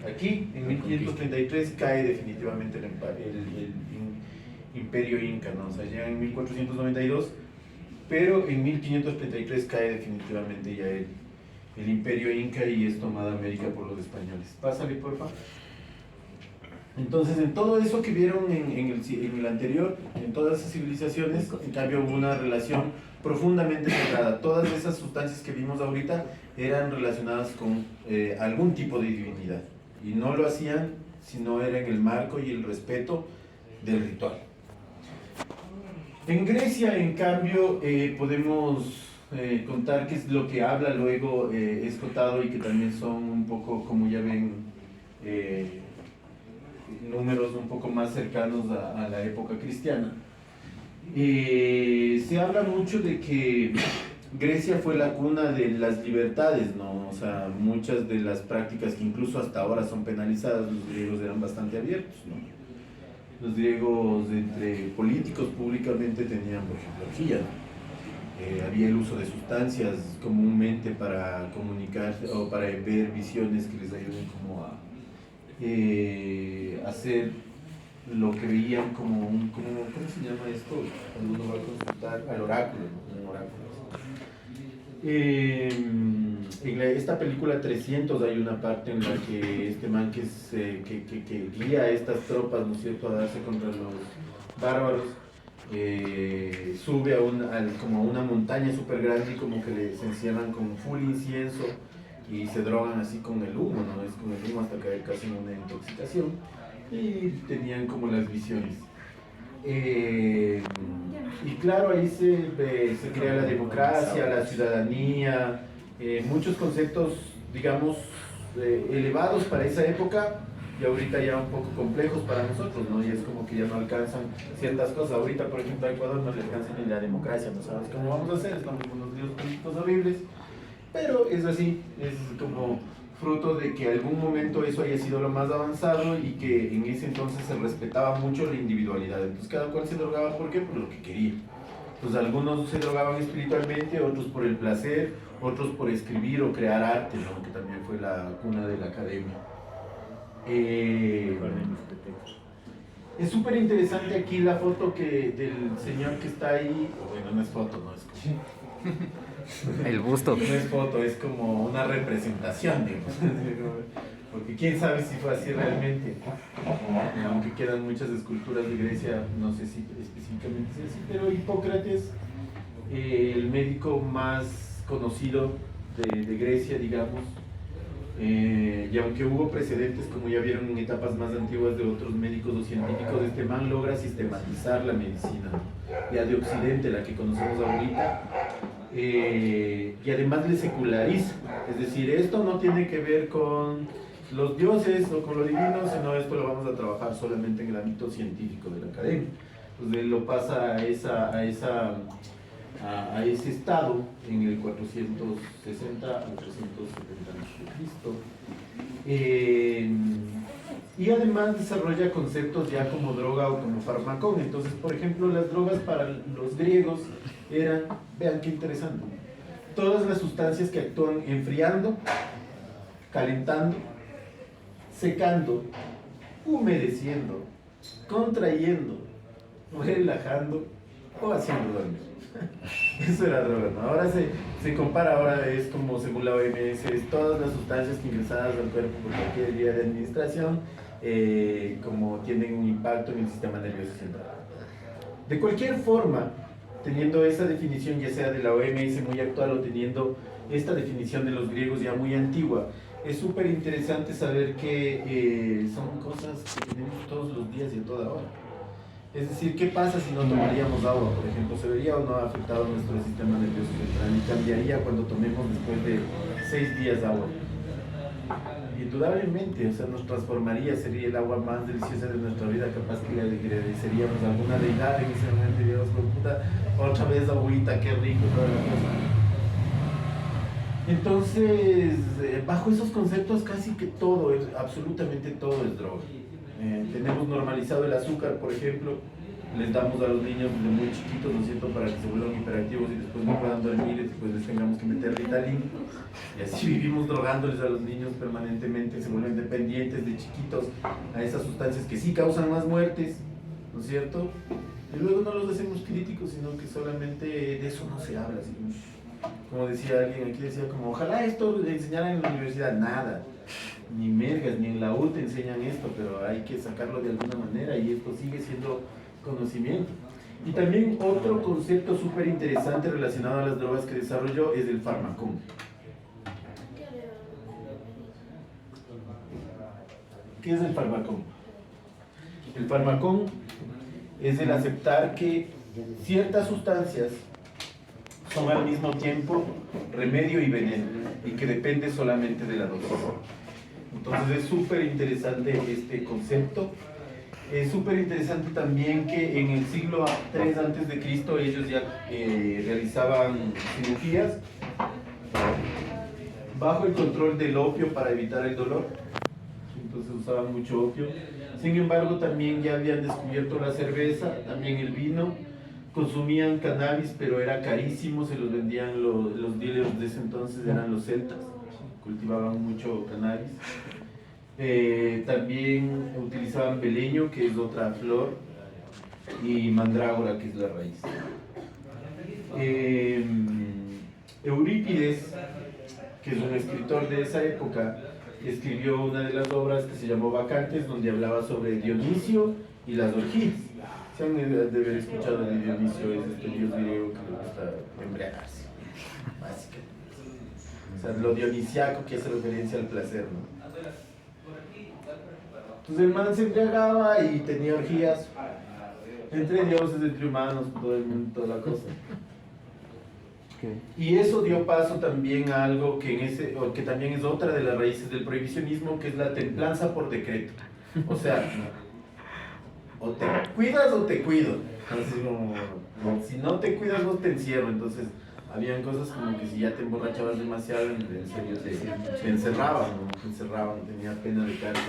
aquí, en 1533, cae definitivamente el imperio inca, ¿no? O sea, llega en 1492, pero en 1533 cae definitivamente ya el imperio inca y es tomada América por los españoles. Pásale, por favor. Entonces, en todo eso que vieron en el anterior, en todas esas civilizaciones, en cambio hubo una relación profundamente cerrada. Todas esas sustancias que vimos ahorita eran relacionadas con algún tipo de divinidad. Y no lo hacían si no era en el marco y el respeto del ritual. En Grecia, en cambio, podemos contar que es lo que habla luego Escotado y que también son un poco, como ya ven, números un poco más cercanos a la época cristiana. Se habla mucho de que Grecia fue la cuna de las libertades, ¿no? O sea, muchas de las prácticas que incluso hasta ahora son penalizadas, los griegos eran bastante abiertos, ¿no? Los griegos entre políticos públicamente tenían, por ejemplo, orgía, ¿no? Había el uso de sustancias comúnmente para comunicar o para ver visiones que les ayuden como a hacer lo que veían como ¿cómo se llama esto? Cuando uno va a consultar al oráculo, ¿no? Un oráculo. En esta película 300 hay una parte en la que este man que guía a estas tropas, ¿no es cierto?, a darse contra los bárbaros, sube como a una montaña súper grande y como que se encierran con full incienso y se drogan así con el humo, ¿no? Es con el humo hasta caer casi en una intoxicación y tenían como las visiones. Y claro, ahí se crea la democracia, la ciudadanía, muchos conceptos, digamos, elevados para esa época y ahorita ya un poco complejos para nosotros, ¿no? Y es como que ya no alcanzan ciertas cosas. Ahorita, por ejemplo, a Ecuador no le alcanza ni la democracia, no sabes cómo vamos a hacer, estamos con unos líos políticos horribles, pero es así, es como fruto de que algún momento eso haya sido lo más avanzado y que en ese entonces se respetaba mucho la individualidad. Entonces cada cual se drogaba, ¿por qué? Por lo que quería. Pues algunos se drogaban espiritualmente, otros por el placer, otros por escribir o crear arte, ¿no? Que también fue la cuna de la academia. Es súper interesante aquí la foto del señor que está ahí. Bueno, no es foto, no es como... El busto. No es foto, es como una representación, digamos. Porque quién sabe si fue así realmente. Aunque quedan muchas esculturas de Grecia, no sé si específicamente es así, pero Hipócrates, el médico más conocido de Grecia, digamos, y aunque hubo precedentes, como ya vieron en etapas más antiguas de otros médicos o científicos, este man logra sistematizar la medicina, ya de Occidente, la que conocemos ahorita, y además le seculariza, es decir, esto no tiene que ver con los dioses o con lo divino, sino esto lo vamos a trabajar solamente en el ámbito científico de la academia. Entonces él lo pasa a ese estado en el 460 al 370 a.C. Y además desarrolla conceptos ya como droga o como farmacón. Entonces, por ejemplo, las drogas para los griegos eran, vean qué interesante, todas las sustancias que actúan enfriando, calentando, secando, humedeciendo, contrayendo, relajando o haciendo dormir. Eso era droga, ¿no? Ahora se compara, ahora es como según la OMS, es todas las sustancias que ingresadas al cuerpo por cualquier vía de administración, como tienen un impacto en el sistema nervioso central. De cualquier forma, teniendo esa definición, ya sea de la OMS muy actual o teniendo esta definición de los griegos ya muy antigua, es súper interesante saber que son cosas que tenemos todos los días y a toda hora. Es decir, ¿qué pasa si no tomaríamos agua, por ejemplo? ¿Se vería o no afectado nuestro sistema nervioso central? ¿Y cambiaría cuando tomemos después de 6 días agua? Indudablemente, o sea, nos transformaría, sería el agua más deliciosa de nuestra vida, capaz que le agradeceríamos a alguna deidad en ese momento y diríamos, puta, otra vez agüita, qué rico, toda la cosa. Entonces, bajo esos conceptos casi que todo, absolutamente todo es droga. Tenemos normalizado el azúcar, por ejemplo, les damos a los niños desde muy chiquitos, ¿no es cierto?, para que se vuelvan hiperactivos y después no puedan dormir y después les tengamos que meter Ritalin. Y así vivimos drogándoles a los niños permanentemente, se vuelven dependientes de chiquitos a esas sustancias que sí causan más muertes, ¿no es cierto? Y luego no los hacemos críticos, sino que solamente de eso no se habla. Así, como decía alguien aquí, decía como, ojalá esto le enseñaran en la universidad. Nada, ni mergas, ni en la U te enseñan esto, pero hay que sacarlo de alguna manera y esto sigue siendo conocimiento. Y también otro concepto súper interesante relacionado a las drogas que desarrolló es el farmacón. ¿Qué es el farmacón? El farmacón es el aceptar que ciertas sustancias son al mismo tiempo remedio y veneno y que depende solamente de la dosis. Entonces es súper interesante este concepto. Es súper interesante también que en el siglo III a.C. ellos ya realizaban cirugías bajo el control del opio para evitar el dolor. Entonces usaban mucho opio. Sin embargo, también ya habían descubierto la cerveza, también el vino. Consumían cannabis, pero era carísimo, se los vendían los dealers de ese entonces, eran los celtas, cultivaban mucho cannabis. También utilizaban beleño, que es otra flor, y mandrágora, que es la raíz. Eurípides, que es un escritor de esa época, escribió una de las obras que se llamó Bacantes, donde hablaba sobre Dionisio y las orgías. Se han de haber escuchado de Dionisio, es este dios griego que le gusta embriagarse, básicamente. O sea, lo dionisiaco que hace referencia al placer, ¿no? Entonces el man se embriagaba y tenía orgías entre dioses, entre humanos, todo el mundo, toda la cosa. Y eso dio paso también a algo que también es otra de las raíces del prohibicionismo, que es la templanza por decreto. O sea, o te cuidas o te cuido. Así como, si no te cuidas no te encierro. Entonces habían cosas como que si ya te emborrachabas demasiado, en serio te encerraban, ¿no? Te encerraban, tenía pena de cárcel.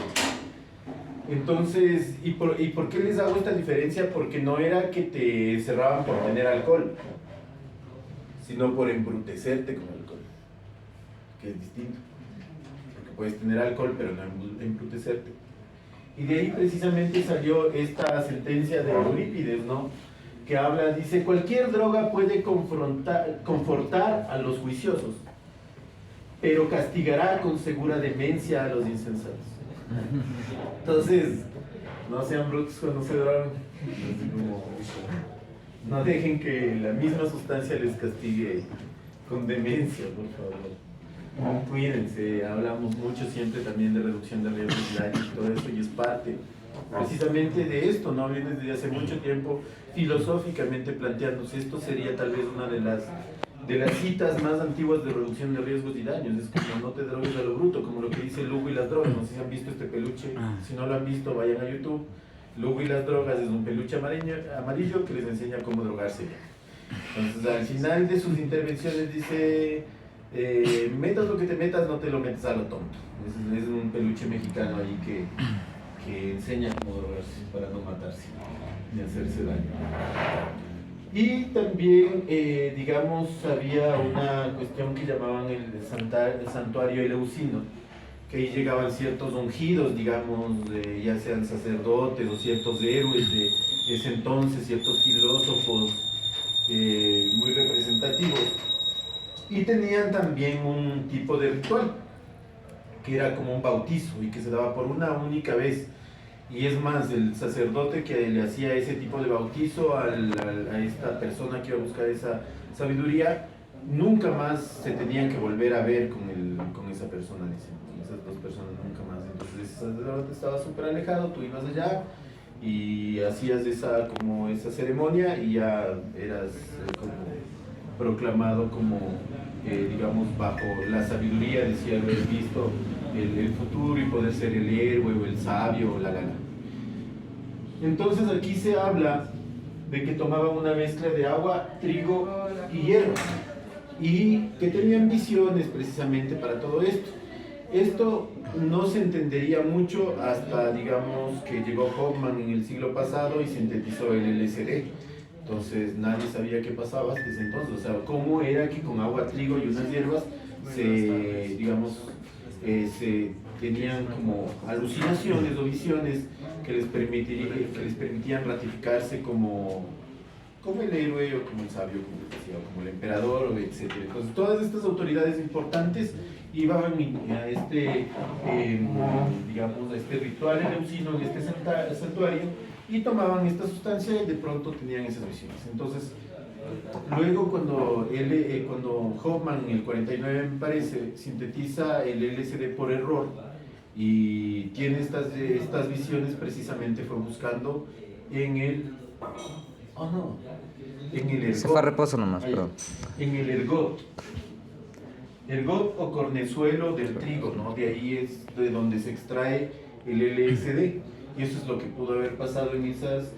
Entonces, ¿y por qué les hago esta diferencia? Porque no era que te encerraban por tener alcohol, sino por embrutecerte con alcohol, que es distinto. Porque puedes tener alcohol, pero no embrutecerte. Y de ahí precisamente salió esta sentencia de Eurípides, ¿no? Que habla, dice, cualquier droga puede confortar a los juiciosos, pero castigará con segura demencia a los insensatos. Entonces, no sean brutos cuando se drogan. No dejen que la misma sustancia les castigue con demencia, por favor. Cuídense, hablamos mucho siempre también de reducción de riesgos y daños y todo eso, y es parte precisamente de esto, ¿no? Viene desde hace mucho tiempo filosóficamente planteándose. Esto sería tal vez una de las citas más antiguas de reducción de riesgos y daños. Es como no te drogues a lo bruto, como lo que dice Lugo y las drogas. No sé si han visto este peluche, si no lo han visto vayan a YouTube. Lugo y las drogas es un peluche amarillo que les enseña cómo drogarse. Entonces al final de sus intervenciones dice, metas lo que te metas, no te lo metas a lo tonto. Es un peluche mexicano ahí que enseña cómo drogarse para no matarse ni hacerse daño. Y también, digamos, había una cuestión que llamaban el santuario eleusino, que ahí llegaban ciertos ungidos, digamos, ya sean sacerdotes o ciertos héroes de ese entonces, ciertos filósofos muy representativos, y tenían también un tipo de ritual, que era como un bautizo y que se daba por una única vez. Y es más, el sacerdote que le hacía ese tipo de bautizo a esta persona que iba a buscar esa sabiduría, nunca más se tenían que volver a ver con esa persona, dicen, con esas dos personas nunca más. Entonces ese sacerdote estaba súper alejado, tú ibas allá y hacías esa ceremonia y ya eras como proclamado como, digamos, bajo la sabiduría, decía haber visto el futuro y poder ser el héroe o el sabio o la gana. Entonces aquí se habla de que tomaban una mezcla de agua, trigo y hierro y que tenían visiones precisamente para todo esto. Esto no se entendería mucho hasta, digamos, que llegó Hoffman en el siglo pasado y sintetizó el LSD. Entonces nadie sabía qué pasaba hasta ese entonces, o sea, cómo era que con agua, trigo y unas hierbas se, digamos, se tenían como alucinaciones o visiones que les permitían ratificarse como el héroe o como el sabio, como les decía, o como el emperador, o etc. Entonces todas estas autoridades importantes iban a este, digamos, a este ritual eleusino, en este santuario, y tomaban esta sustancia y de pronto tenían esas visiones. Entonces, luego cuando Hoffman en el 49 me parece, sintetiza el LSD por error y tiene estas visiones, precisamente fue buscando en el... Oh no, en el ergot. Se fue a reposo nomás, Ahí, pero... en el ergot. Ergot o cornezuelo del trigo, ¿no? De ahí es de donde se extrae el LSD. Y eso es lo que pudo haber pasado en esas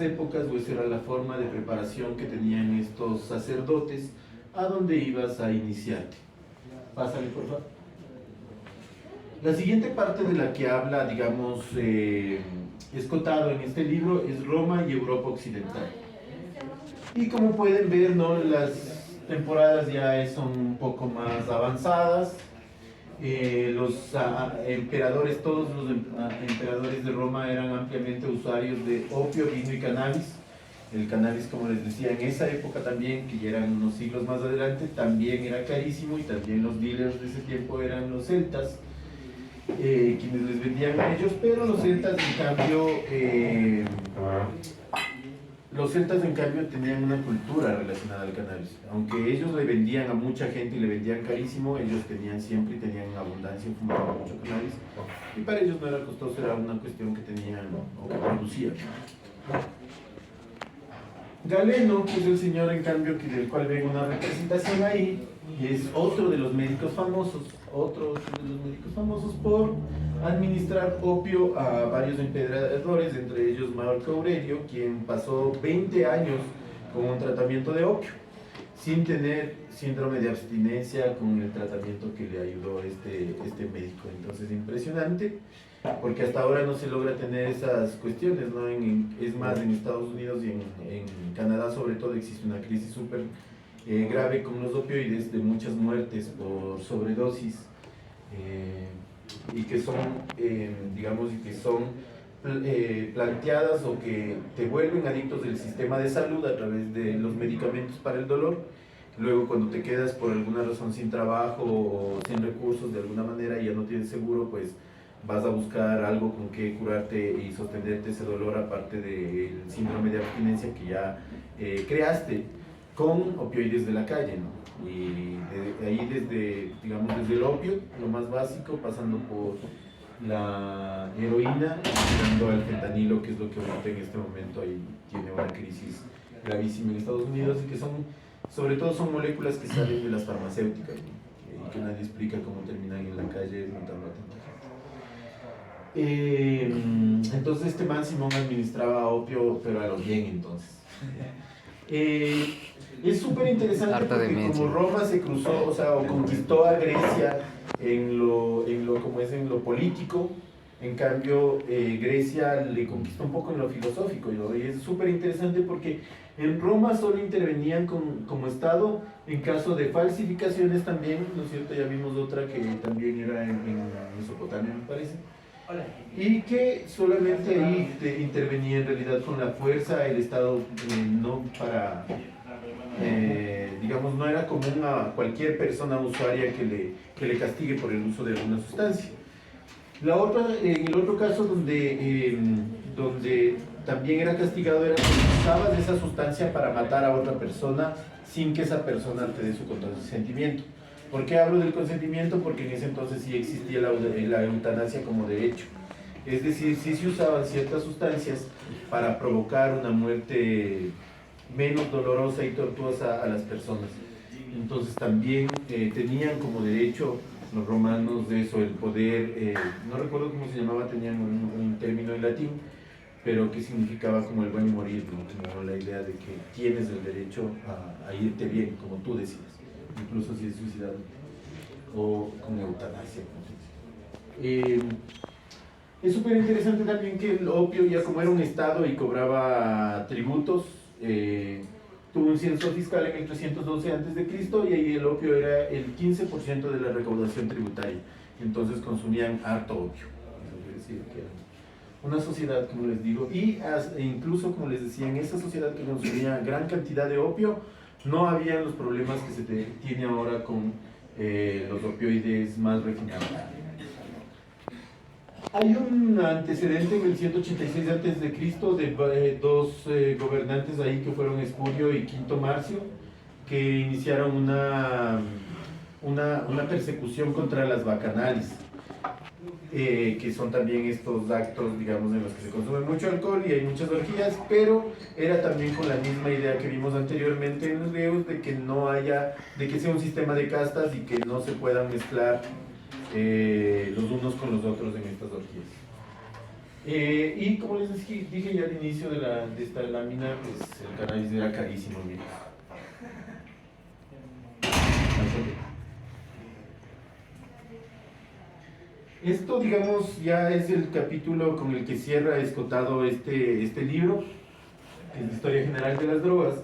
épocas, pues era la forma de preparación que tenían estos sacerdotes a donde ibas a iniciarte. Pásale, por favor. La siguiente parte de la que habla, digamos, Escotado en este libro es Roma y Europa Occidental. Y como pueden ver, ¿no? Las temporadas ya son un poco más avanzadas. Los emperadores, todos los emperadores de Roma eran ampliamente usuarios de opio, vino y cannabis. El cannabis, como les decía, en esa época también, que ya eran unos siglos más adelante, también era carísimo, y también los dealers de ese tiempo eran los celtas, quienes les vendían a ellos, pero los celtas en cambio tenían una cultura relacionada al cannabis. Aunque ellos le vendían a mucha gente y le vendían carísimo, ellos tenían siempre y tenían abundancia, fumaban mucho cannabis, y para ellos no era costoso, era una cuestión que tenían o que producían. Galeno, que es el señor en cambio del cual ven una representación ahí, y es otro de los médicos famosos por administrar opio a varios emperadores, entre ellos Marco Aurelio, quien pasó 20 años con un tratamiento de opio, sin tener síndrome de abstinencia con el tratamiento que le ayudó este médico. Entonces, impresionante, porque hasta ahora no se logra tener esas cuestiones, ¿no? Es más, en Estados Unidos y en Canadá sobre todo existe una crisis súper grave con los opioides, de muchas muertes por sobredosis, y que son, digamos, planteadas o que te vuelven adictos del sistema de salud a través de los medicamentos para el dolor. Luego, cuando te quedas por alguna razón sin trabajo o sin recursos de alguna manera y ya no tienes seguro, pues vas a buscar algo con que curarte y sostenerte ese dolor, aparte del síndrome de abstinencia que ya creaste con opioides de la calle, ¿no? Y ahí desde el opio, lo más básico, pasando por la heroína, llegando al fentanilo, que es lo que ahorita en este momento ahí tiene una crisis gravísima en Estados Unidos, y que sobre todo son moléculas que salen de las farmacéuticas, ¿no? Y que nadie explica cómo terminan en la calle matando a tanta gente. Entonces este man Simón administraba opio, pero a lo bien, entonces. Es súper interesante Harta porque demencia. como Roma se cruzó, o conquistó a Grecia en lo político, en cambio Grecia le conquistó un poco en lo filosófico, ¿no? Y es súper interesante porque en Roma solo intervenían como Estado en caso de falsificaciones también, ¿no es cierto? Ya vimos otra que también era en Mesopotamia, me parece. Y que solamente ahí intervenía en realidad con la fuerza el Estado, no para, digamos, no era común a cualquier persona usuaria que le castigue por el uso de alguna sustancia. En el otro caso donde también era castigado era cuando usabas esa sustancia para matar a otra persona sin que esa persona te dé su consentimiento. ¿Por qué hablo del consentimiento? Porque en ese entonces sí existía la eutanasia como derecho. Es decir, sí se usaban ciertas sustancias para provocar una muerte menos dolorosa y tortuosa a las personas. Entonces también tenían como derecho los romanos de eso, el poder, no recuerdo cómo se llamaba, tenían un término en latín, pero que significaba como el buen morir, ¿no? Como la idea de que tienes el derecho a irte bien, como tú decides, incluso si es suicidado. o con eutanasia. Es súper interesante también que el opio, ya como era un estado y cobraba tributos, tuvo un censo fiscal en el 312 a.C. y ahí el opio era el 15% de la recaudación tributaria. Entonces consumían harto opio. Eso quiere decir que era una sociedad, como les digo, e incluso, como les decía, en esa sociedad que consumía gran cantidad de opio, no había los problemas que se tiene ahora con los opioides más refinados. Hay un antecedente en el 186 a.C. de dos gobernantes ahí que fueron Espurio y Quinto Marcio, que iniciaron una persecución contra las bacanales, que son también estos actos, digamos, en los que se consume mucho alcohol y hay muchas orgías, pero era también con la misma idea que vimos anteriormente en los griegos, de que de que sea un sistema de castas y que no se puedan mezclar los unos con los otros en estas orgías. Y como les dije ya al inicio de esta lámina, pues el cannabis era carísimo, amigos. Esto, digamos, ya es el capítulo con el que cierra Escotado este libro, que es la historia general de las drogas,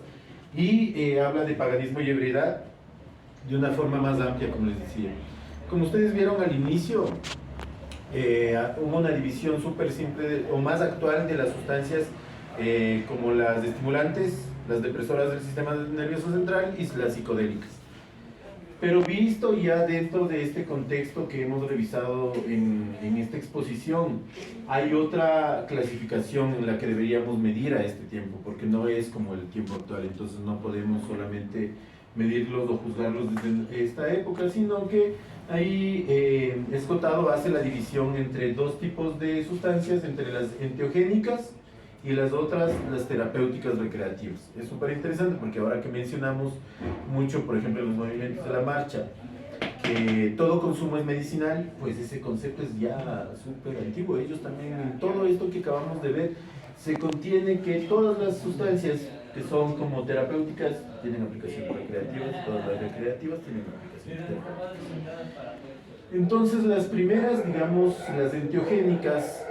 y habla de paganismo y ebriedad de una forma más amplia, como les decía. Como ustedes vieron al inicio, hubo una división súper simple o más actual de las sustancias como las estimulantes, las depresoras del sistema nervioso central y las psicodélicas. Pero visto ya dentro de este contexto que hemos revisado en esta exposición, hay otra clasificación en la que deberíamos medir a este tiempo, porque no es como el tiempo actual, entonces no podemos solamente medirlos o juzgarlos desde esta época, sino que ahí Escotado hace la división entre dos tipos de sustancias, entre las enteogénicas y las otras, las terapéuticas recreativas. Es súper interesante porque ahora que mencionamos mucho, por ejemplo, en los movimientos de la marcha, que todo consumo es medicinal, pues ese concepto es ya súper antiguo. Ellos también, en todo esto que acabamos de ver, se contiene que todas las sustancias que son como terapéuticas tienen aplicaciones recreativas, todas las recreativas tienen aplicaciones terapéuticas. Entonces las primeras, digamos, las enteogénicas,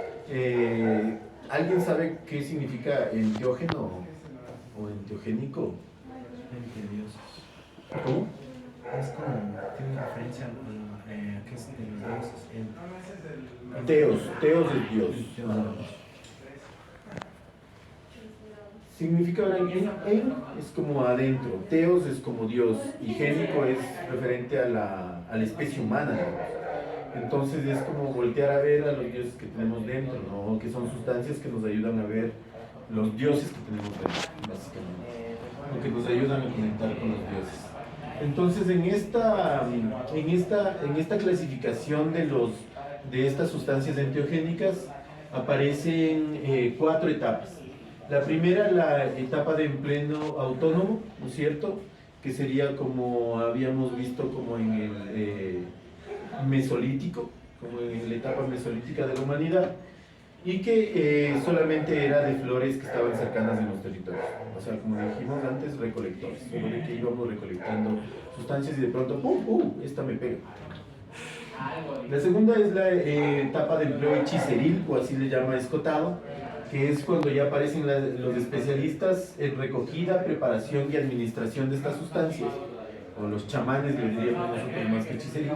¿alguien sabe qué significa enteógeno o enteogénico? Entre dioses. ¿Cómo? Es como, tiene referencia a que es de los dioses. Teos es Dios. Significa ahora en es como adentro, teos es como Dios y génico es referente a la especie humana. Entonces es como voltear a ver a los dioses que tenemos dentro, ¿no? Que son sustancias que nos ayudan a ver los dioses que tenemos dentro, básicamente, o que nos ayudan a conectar con los dioses. Entonces en esta clasificación de estas sustancias enteogénicas aparecen 4 etapas. La primera, la etapa de empleo autónomo, ¿no es cierto? Que sería como habíamos visto como en el mesolítico, como en la etapa mesolítica de la humanidad, y que solamente era de flores que estaban cercanas en los territorios. O sea, como dijimos antes, recolectores, de que íbamos recolectando sustancias y de pronto, ¡pum! Esta me pega. La segunda es la etapa de empleo hechiceril, o así le llama Escotado, que es cuando ya aparecen los especialistas en recogida, preparación y administración de estas sustancias, o los chamanes, le diríamos nosotros más que hechicería.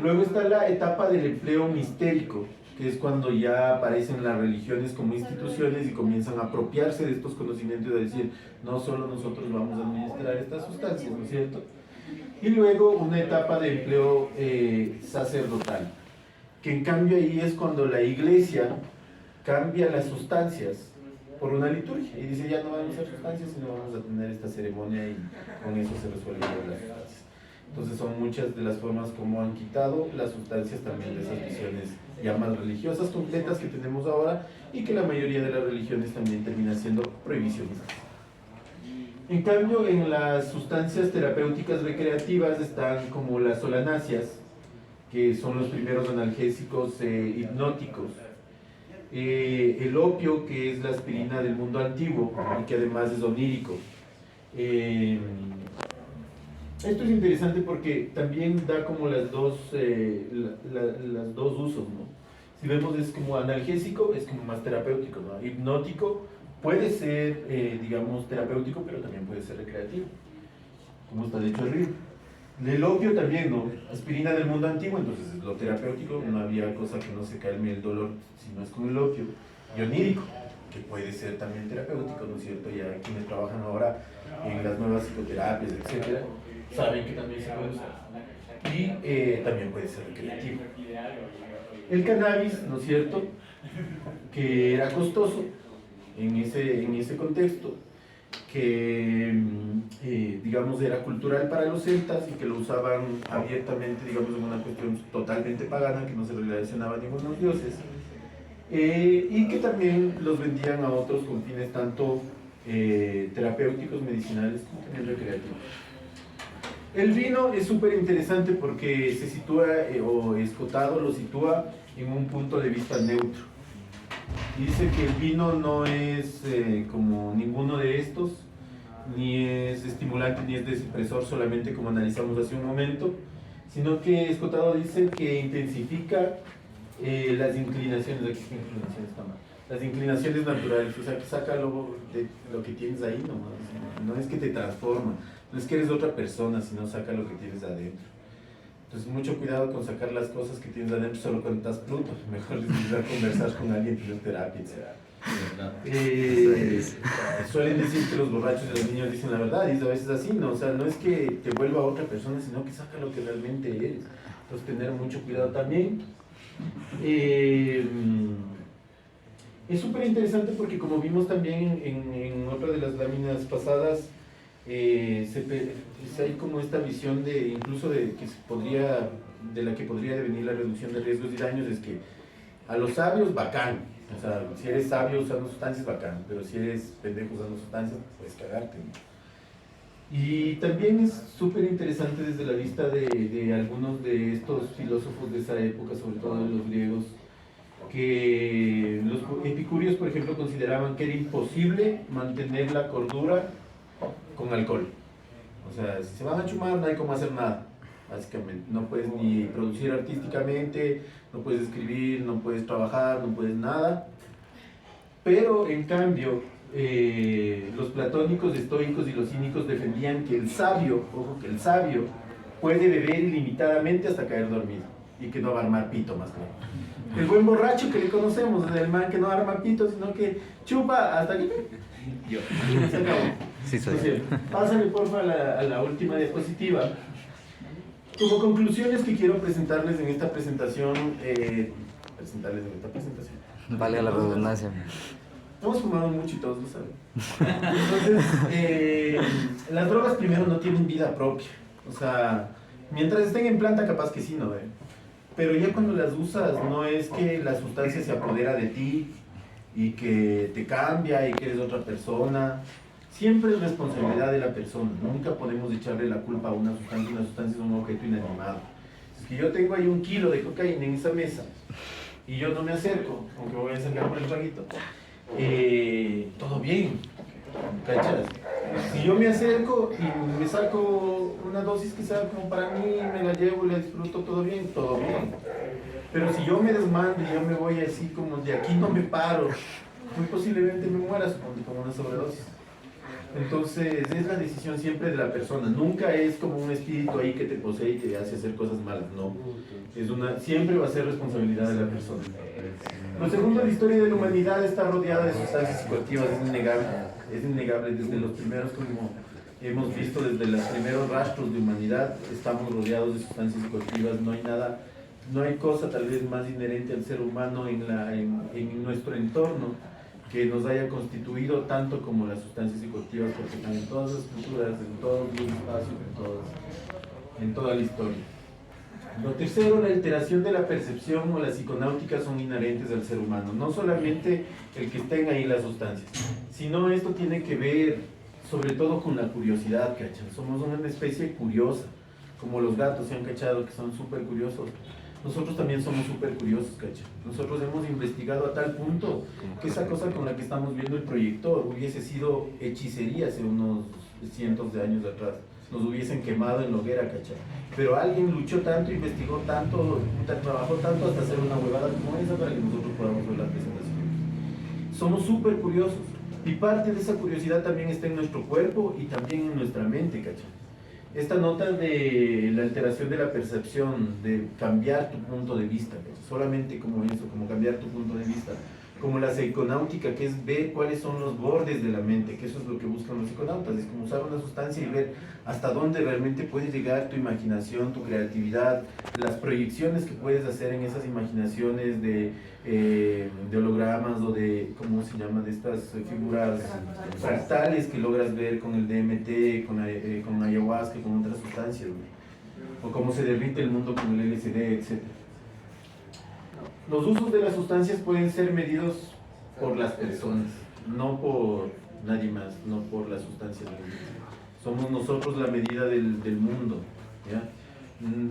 Luego está la etapa del empleo mistérico, que es cuando ya aparecen las religiones como instituciones y comienzan a apropiarse de estos conocimientos y a decir, no solo nosotros vamos a administrar estas sustancias, ¿no es cierto? Y luego una etapa de empleo sacerdotal, que en cambio ahí es cuando la iglesia cambia las sustancias por una liturgia y dice ya no vamos a usar sustancias sino vamos a tener esta ceremonia y con eso se resuelven las sustancias. Entonces son muchas de las formas como han quitado las sustancias también de esas visiones ya más religiosas completas que tenemos ahora y que la mayoría de las religiones también termina siendo prohibicionistas. En cambio, en las sustancias terapéuticas recreativas están como las solanáceas, que son los primeros analgésicos hipnóticos. El opio, que es la aspirina del mundo antiguo y que además es onírico. Esto es interesante porque también da como las dos, las dos usos, ¿no? Si vemos es como analgésico, es como más terapéutico, ¿no? Hipnótico puede ser, digamos, terapéutico, pero también puede ser recreativo, como está dicho arriba. El opio también, ¿no? Aspirina del mundo antiguo, entonces es lo terapéutico, no había cosa que no se calme el dolor si no es con el opio. Y onírico, que puede ser también terapéutico, ¿no es cierto? Ya quienes trabajan ahora en las nuevas psicoterapias, etcétera, saben que también se puede usar. Y también puede ser recreativo. El cannabis, ¿no es cierto?, que era costoso en ese contexto, que digamos era cultural para los celtas y que lo usaban abiertamente, digamos, en una cuestión totalmente pagana, que no se relacionaba a ningunos dioses, y que también los vendían a otros con fines tanto terapéuticos, medicinales, como también recreativos. El vino es súper interesante porque se sitúa, o Escotado lo sitúa en un punto de vista neutro. Dice que el vino no es como ninguno de estos, ni es estimulante ni es depresor, solamente como analizamos hace un momento, sino que Escotado dice que intensifica las inclinaciones, aquí qué inclinación está mal, las inclinaciones naturales, o sea, que saca lo que tienes ahí nomás, no es que te transforma, no es que eres otra persona, sino saca lo que tienes adentro. Entonces, mucho cuidado con sacar las cosas que tienes adentro solo cuando estás bruto. Mejor necesitas conversar con alguien, tener terapia, etc. Suelen decir que los borrachos y los niños dicen la verdad, y es a veces así, ¿no? O sea, no es que te vuelva otra persona, sino que saca lo que realmente eres. Entonces, tener mucho cuidado también. Es súper interesante porque, como vimos también en otra de las láminas pasadas, hay como esta visión de incluso de la que podría devenir la reducción de riesgos y daños, es que a los sabios bacán, o sea, si eres sabio usando sustancias bacán, pero si eres pendejo usando sustancias puedes cagarte, ¿no? Y también es súper interesante desde la vista de algunos de estos filósofos de esa época, sobre todo de los griegos, que los epicúreos, por ejemplo, consideraban que era imposible mantener la cordura con alcohol. O sea, si se van a chumar no hay cómo hacer nada, básicamente. No puedes ni producir artísticamente, no puedes escribir, no puedes trabajar, no puedes nada. Pero en cambio, los platónicos, estoicos y los cínicos defendían que el sabio, ojo, que el sabio puede beber ilimitadamente hasta caer dormido y que no va a armar pito más claro. El buen borracho que le conocemos, el man que no arma pito, sino que chupa hasta que se acabó. Sí, soy. Entonces, pásale porfa a la última diapositiva. Como conclusiones que quiero presentarles en esta presentación, Valga la redundancia. hemos fumado mucho y todos lo saben. Entonces, las drogas primero no tienen vida propia. O sea, mientras estén en planta capaz que sí, ¿no? Pero ya cuando las usas, no es que la sustancia se apodera de ti y que te cambia y que eres otra persona. Siempre es responsabilidad de la persona. Nunca podemos echarle la culpa a una sustancia es un objeto inanimado. Es que yo tengo ahí 1 kilo de cocaína en esa mesa y yo no me acerco, aunque me voy a acercar por el traguito. Todo bien, ¿cachas? Si yo me acerco y me saco una dosis que sea como para mí, me la llevo y la disfruto, todo bien. Pero si yo me desmando y yo me voy así como de aquí no me paro, muy posiblemente me muera, supongo, como una sobredosis. Entonces es la decisión siempre de la persona, nunca es como un espíritu ahí que te posee y te hace hacer cosas malas, no. Siempre va a ser responsabilidad de la persona. Lo segundo, la historia de la humanidad está rodeada de sustancias psicoactivas, es innegable desde los primeros, como hemos visto, desde los primeros rastros de humanidad, estamos rodeados de sustancias psicoactivas, no hay cosa tal vez más inherente al ser humano en nuestro entorno que nos haya constituido tanto como las sustancias psicoactivas, porque están en todas las culturas, en todos los espacios, en toda la historia. Lo tercero, la alteración de la percepción o la psiconáutica son inherentes al ser humano, no solamente el que estén ahí las sustancias, sino esto tiene que ver sobre todo con la curiosidad, ¿cachan? Somos una especie curiosa, como los gatos se han cachado que son súper curiosos. Nosotros también somos súper curiosos, ¿cachai? Nosotros hemos investigado a tal punto que esa cosa con la que estamos viendo el proyector hubiese sido hechicería hace unos cientos de años atrás. nos hubiesen quemado en la hoguera, ¿cachai? Pero alguien luchó tanto, investigó tanto, trabajó tanto hasta hacer una huevada como esa para que nosotros podamos ver la presentación. Somos súper curiosos y parte de esa curiosidad también está en nuestro cuerpo y también en nuestra mente, ¿cachai? Esta nota de la alteración de la percepción, de cambiar tu punto de vista, ¿cachai? Solamente como eso, como cambiar tu punto de vista, como la psiconáutica, que es ver cuáles son los bordes de la mente, que eso es lo que buscan los psiconautas, es como usar una sustancia y ver hasta dónde realmente puede llegar tu imaginación, tu creatividad, las proyecciones que puedes hacer en esas imaginaciones de hologramas o de, ¿cómo se llama?, de estas figuras fractales que logras ver con el DMT, con ayahuasca, con otras sustancias, ¿no? O cómo se derrite el mundo con el LSD, etc. Los usos de las sustancias pueden ser medidos por las personas, no por nadie más, no por las sustancias. Somos nosotros la medida del mundo, ¿ya?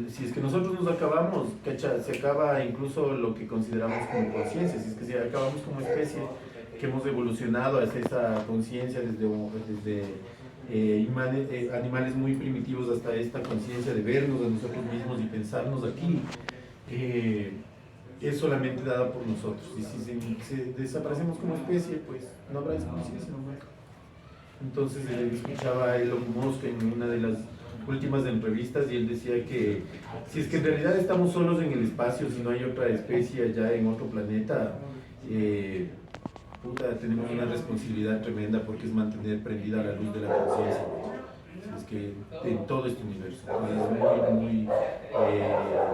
Si es que nosotros nos acabamos, ¿cacha? Se acaba incluso lo que consideramos como conciencia. Si es que acabamos como especie que hemos evolucionado hacia esa conciencia desde animales muy primitivos hasta esta conciencia de vernos a nosotros mismos y pensarnos aquí, es solamente dada por nosotros. Y si desaparecemos como especie, pues no habrá esa conciencia, ¿no? Entonces escuchaba a Elon Musk en una de las últimas entrevistas y él decía que si es que en realidad estamos solos en el espacio, si no hay otra especie allá en otro planeta, tenemos una responsabilidad tremenda porque es mantener prendida la luz de la conciencia. Es que en todo este universo es muy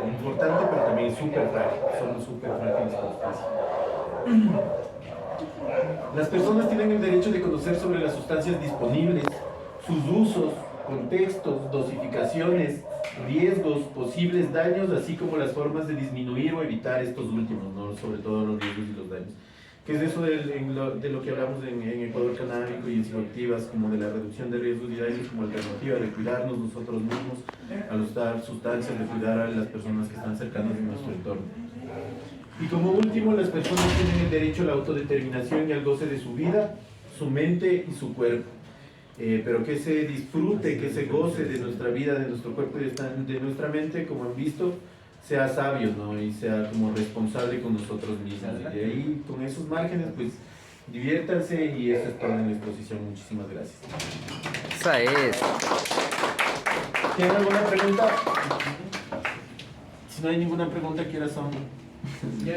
importante, pero también súper frágil. Somos súper frágiles como especie. Las personas tienen el derecho de conocer sobre las sustancias disponibles, sus usos, contextos, dosificaciones, riesgos, posibles daños, así como las formas de disminuir o evitar estos últimos, ¿no? Sobre todo los riesgos y los daños. ¿Qué es eso de lo que hablamos en Ecuador Canábico y en psicoactivas, como de la reducción de riesgos y daños como alternativa de cuidarnos nosotros mismos al usar sustancias, de cuidar a las personas que están cercanas en nuestro entorno? Y como último, las personas tienen el derecho a la autodeterminación y al goce de su vida, su mente y su cuerpo. Pero que se disfrute, que se goce de nuestra vida, de nuestro cuerpo y de nuestra mente, como han visto, sea sabio, ¿no? Y sea como responsable con nosotros mismos. Y de ahí, con esos márgenes, pues, diviértanse y eso es todo en la exposición. Muchísimas gracias. Esa es. ¿Tienen alguna pregunta? Si no hay ninguna pregunta, ¿qué horas son? Ya.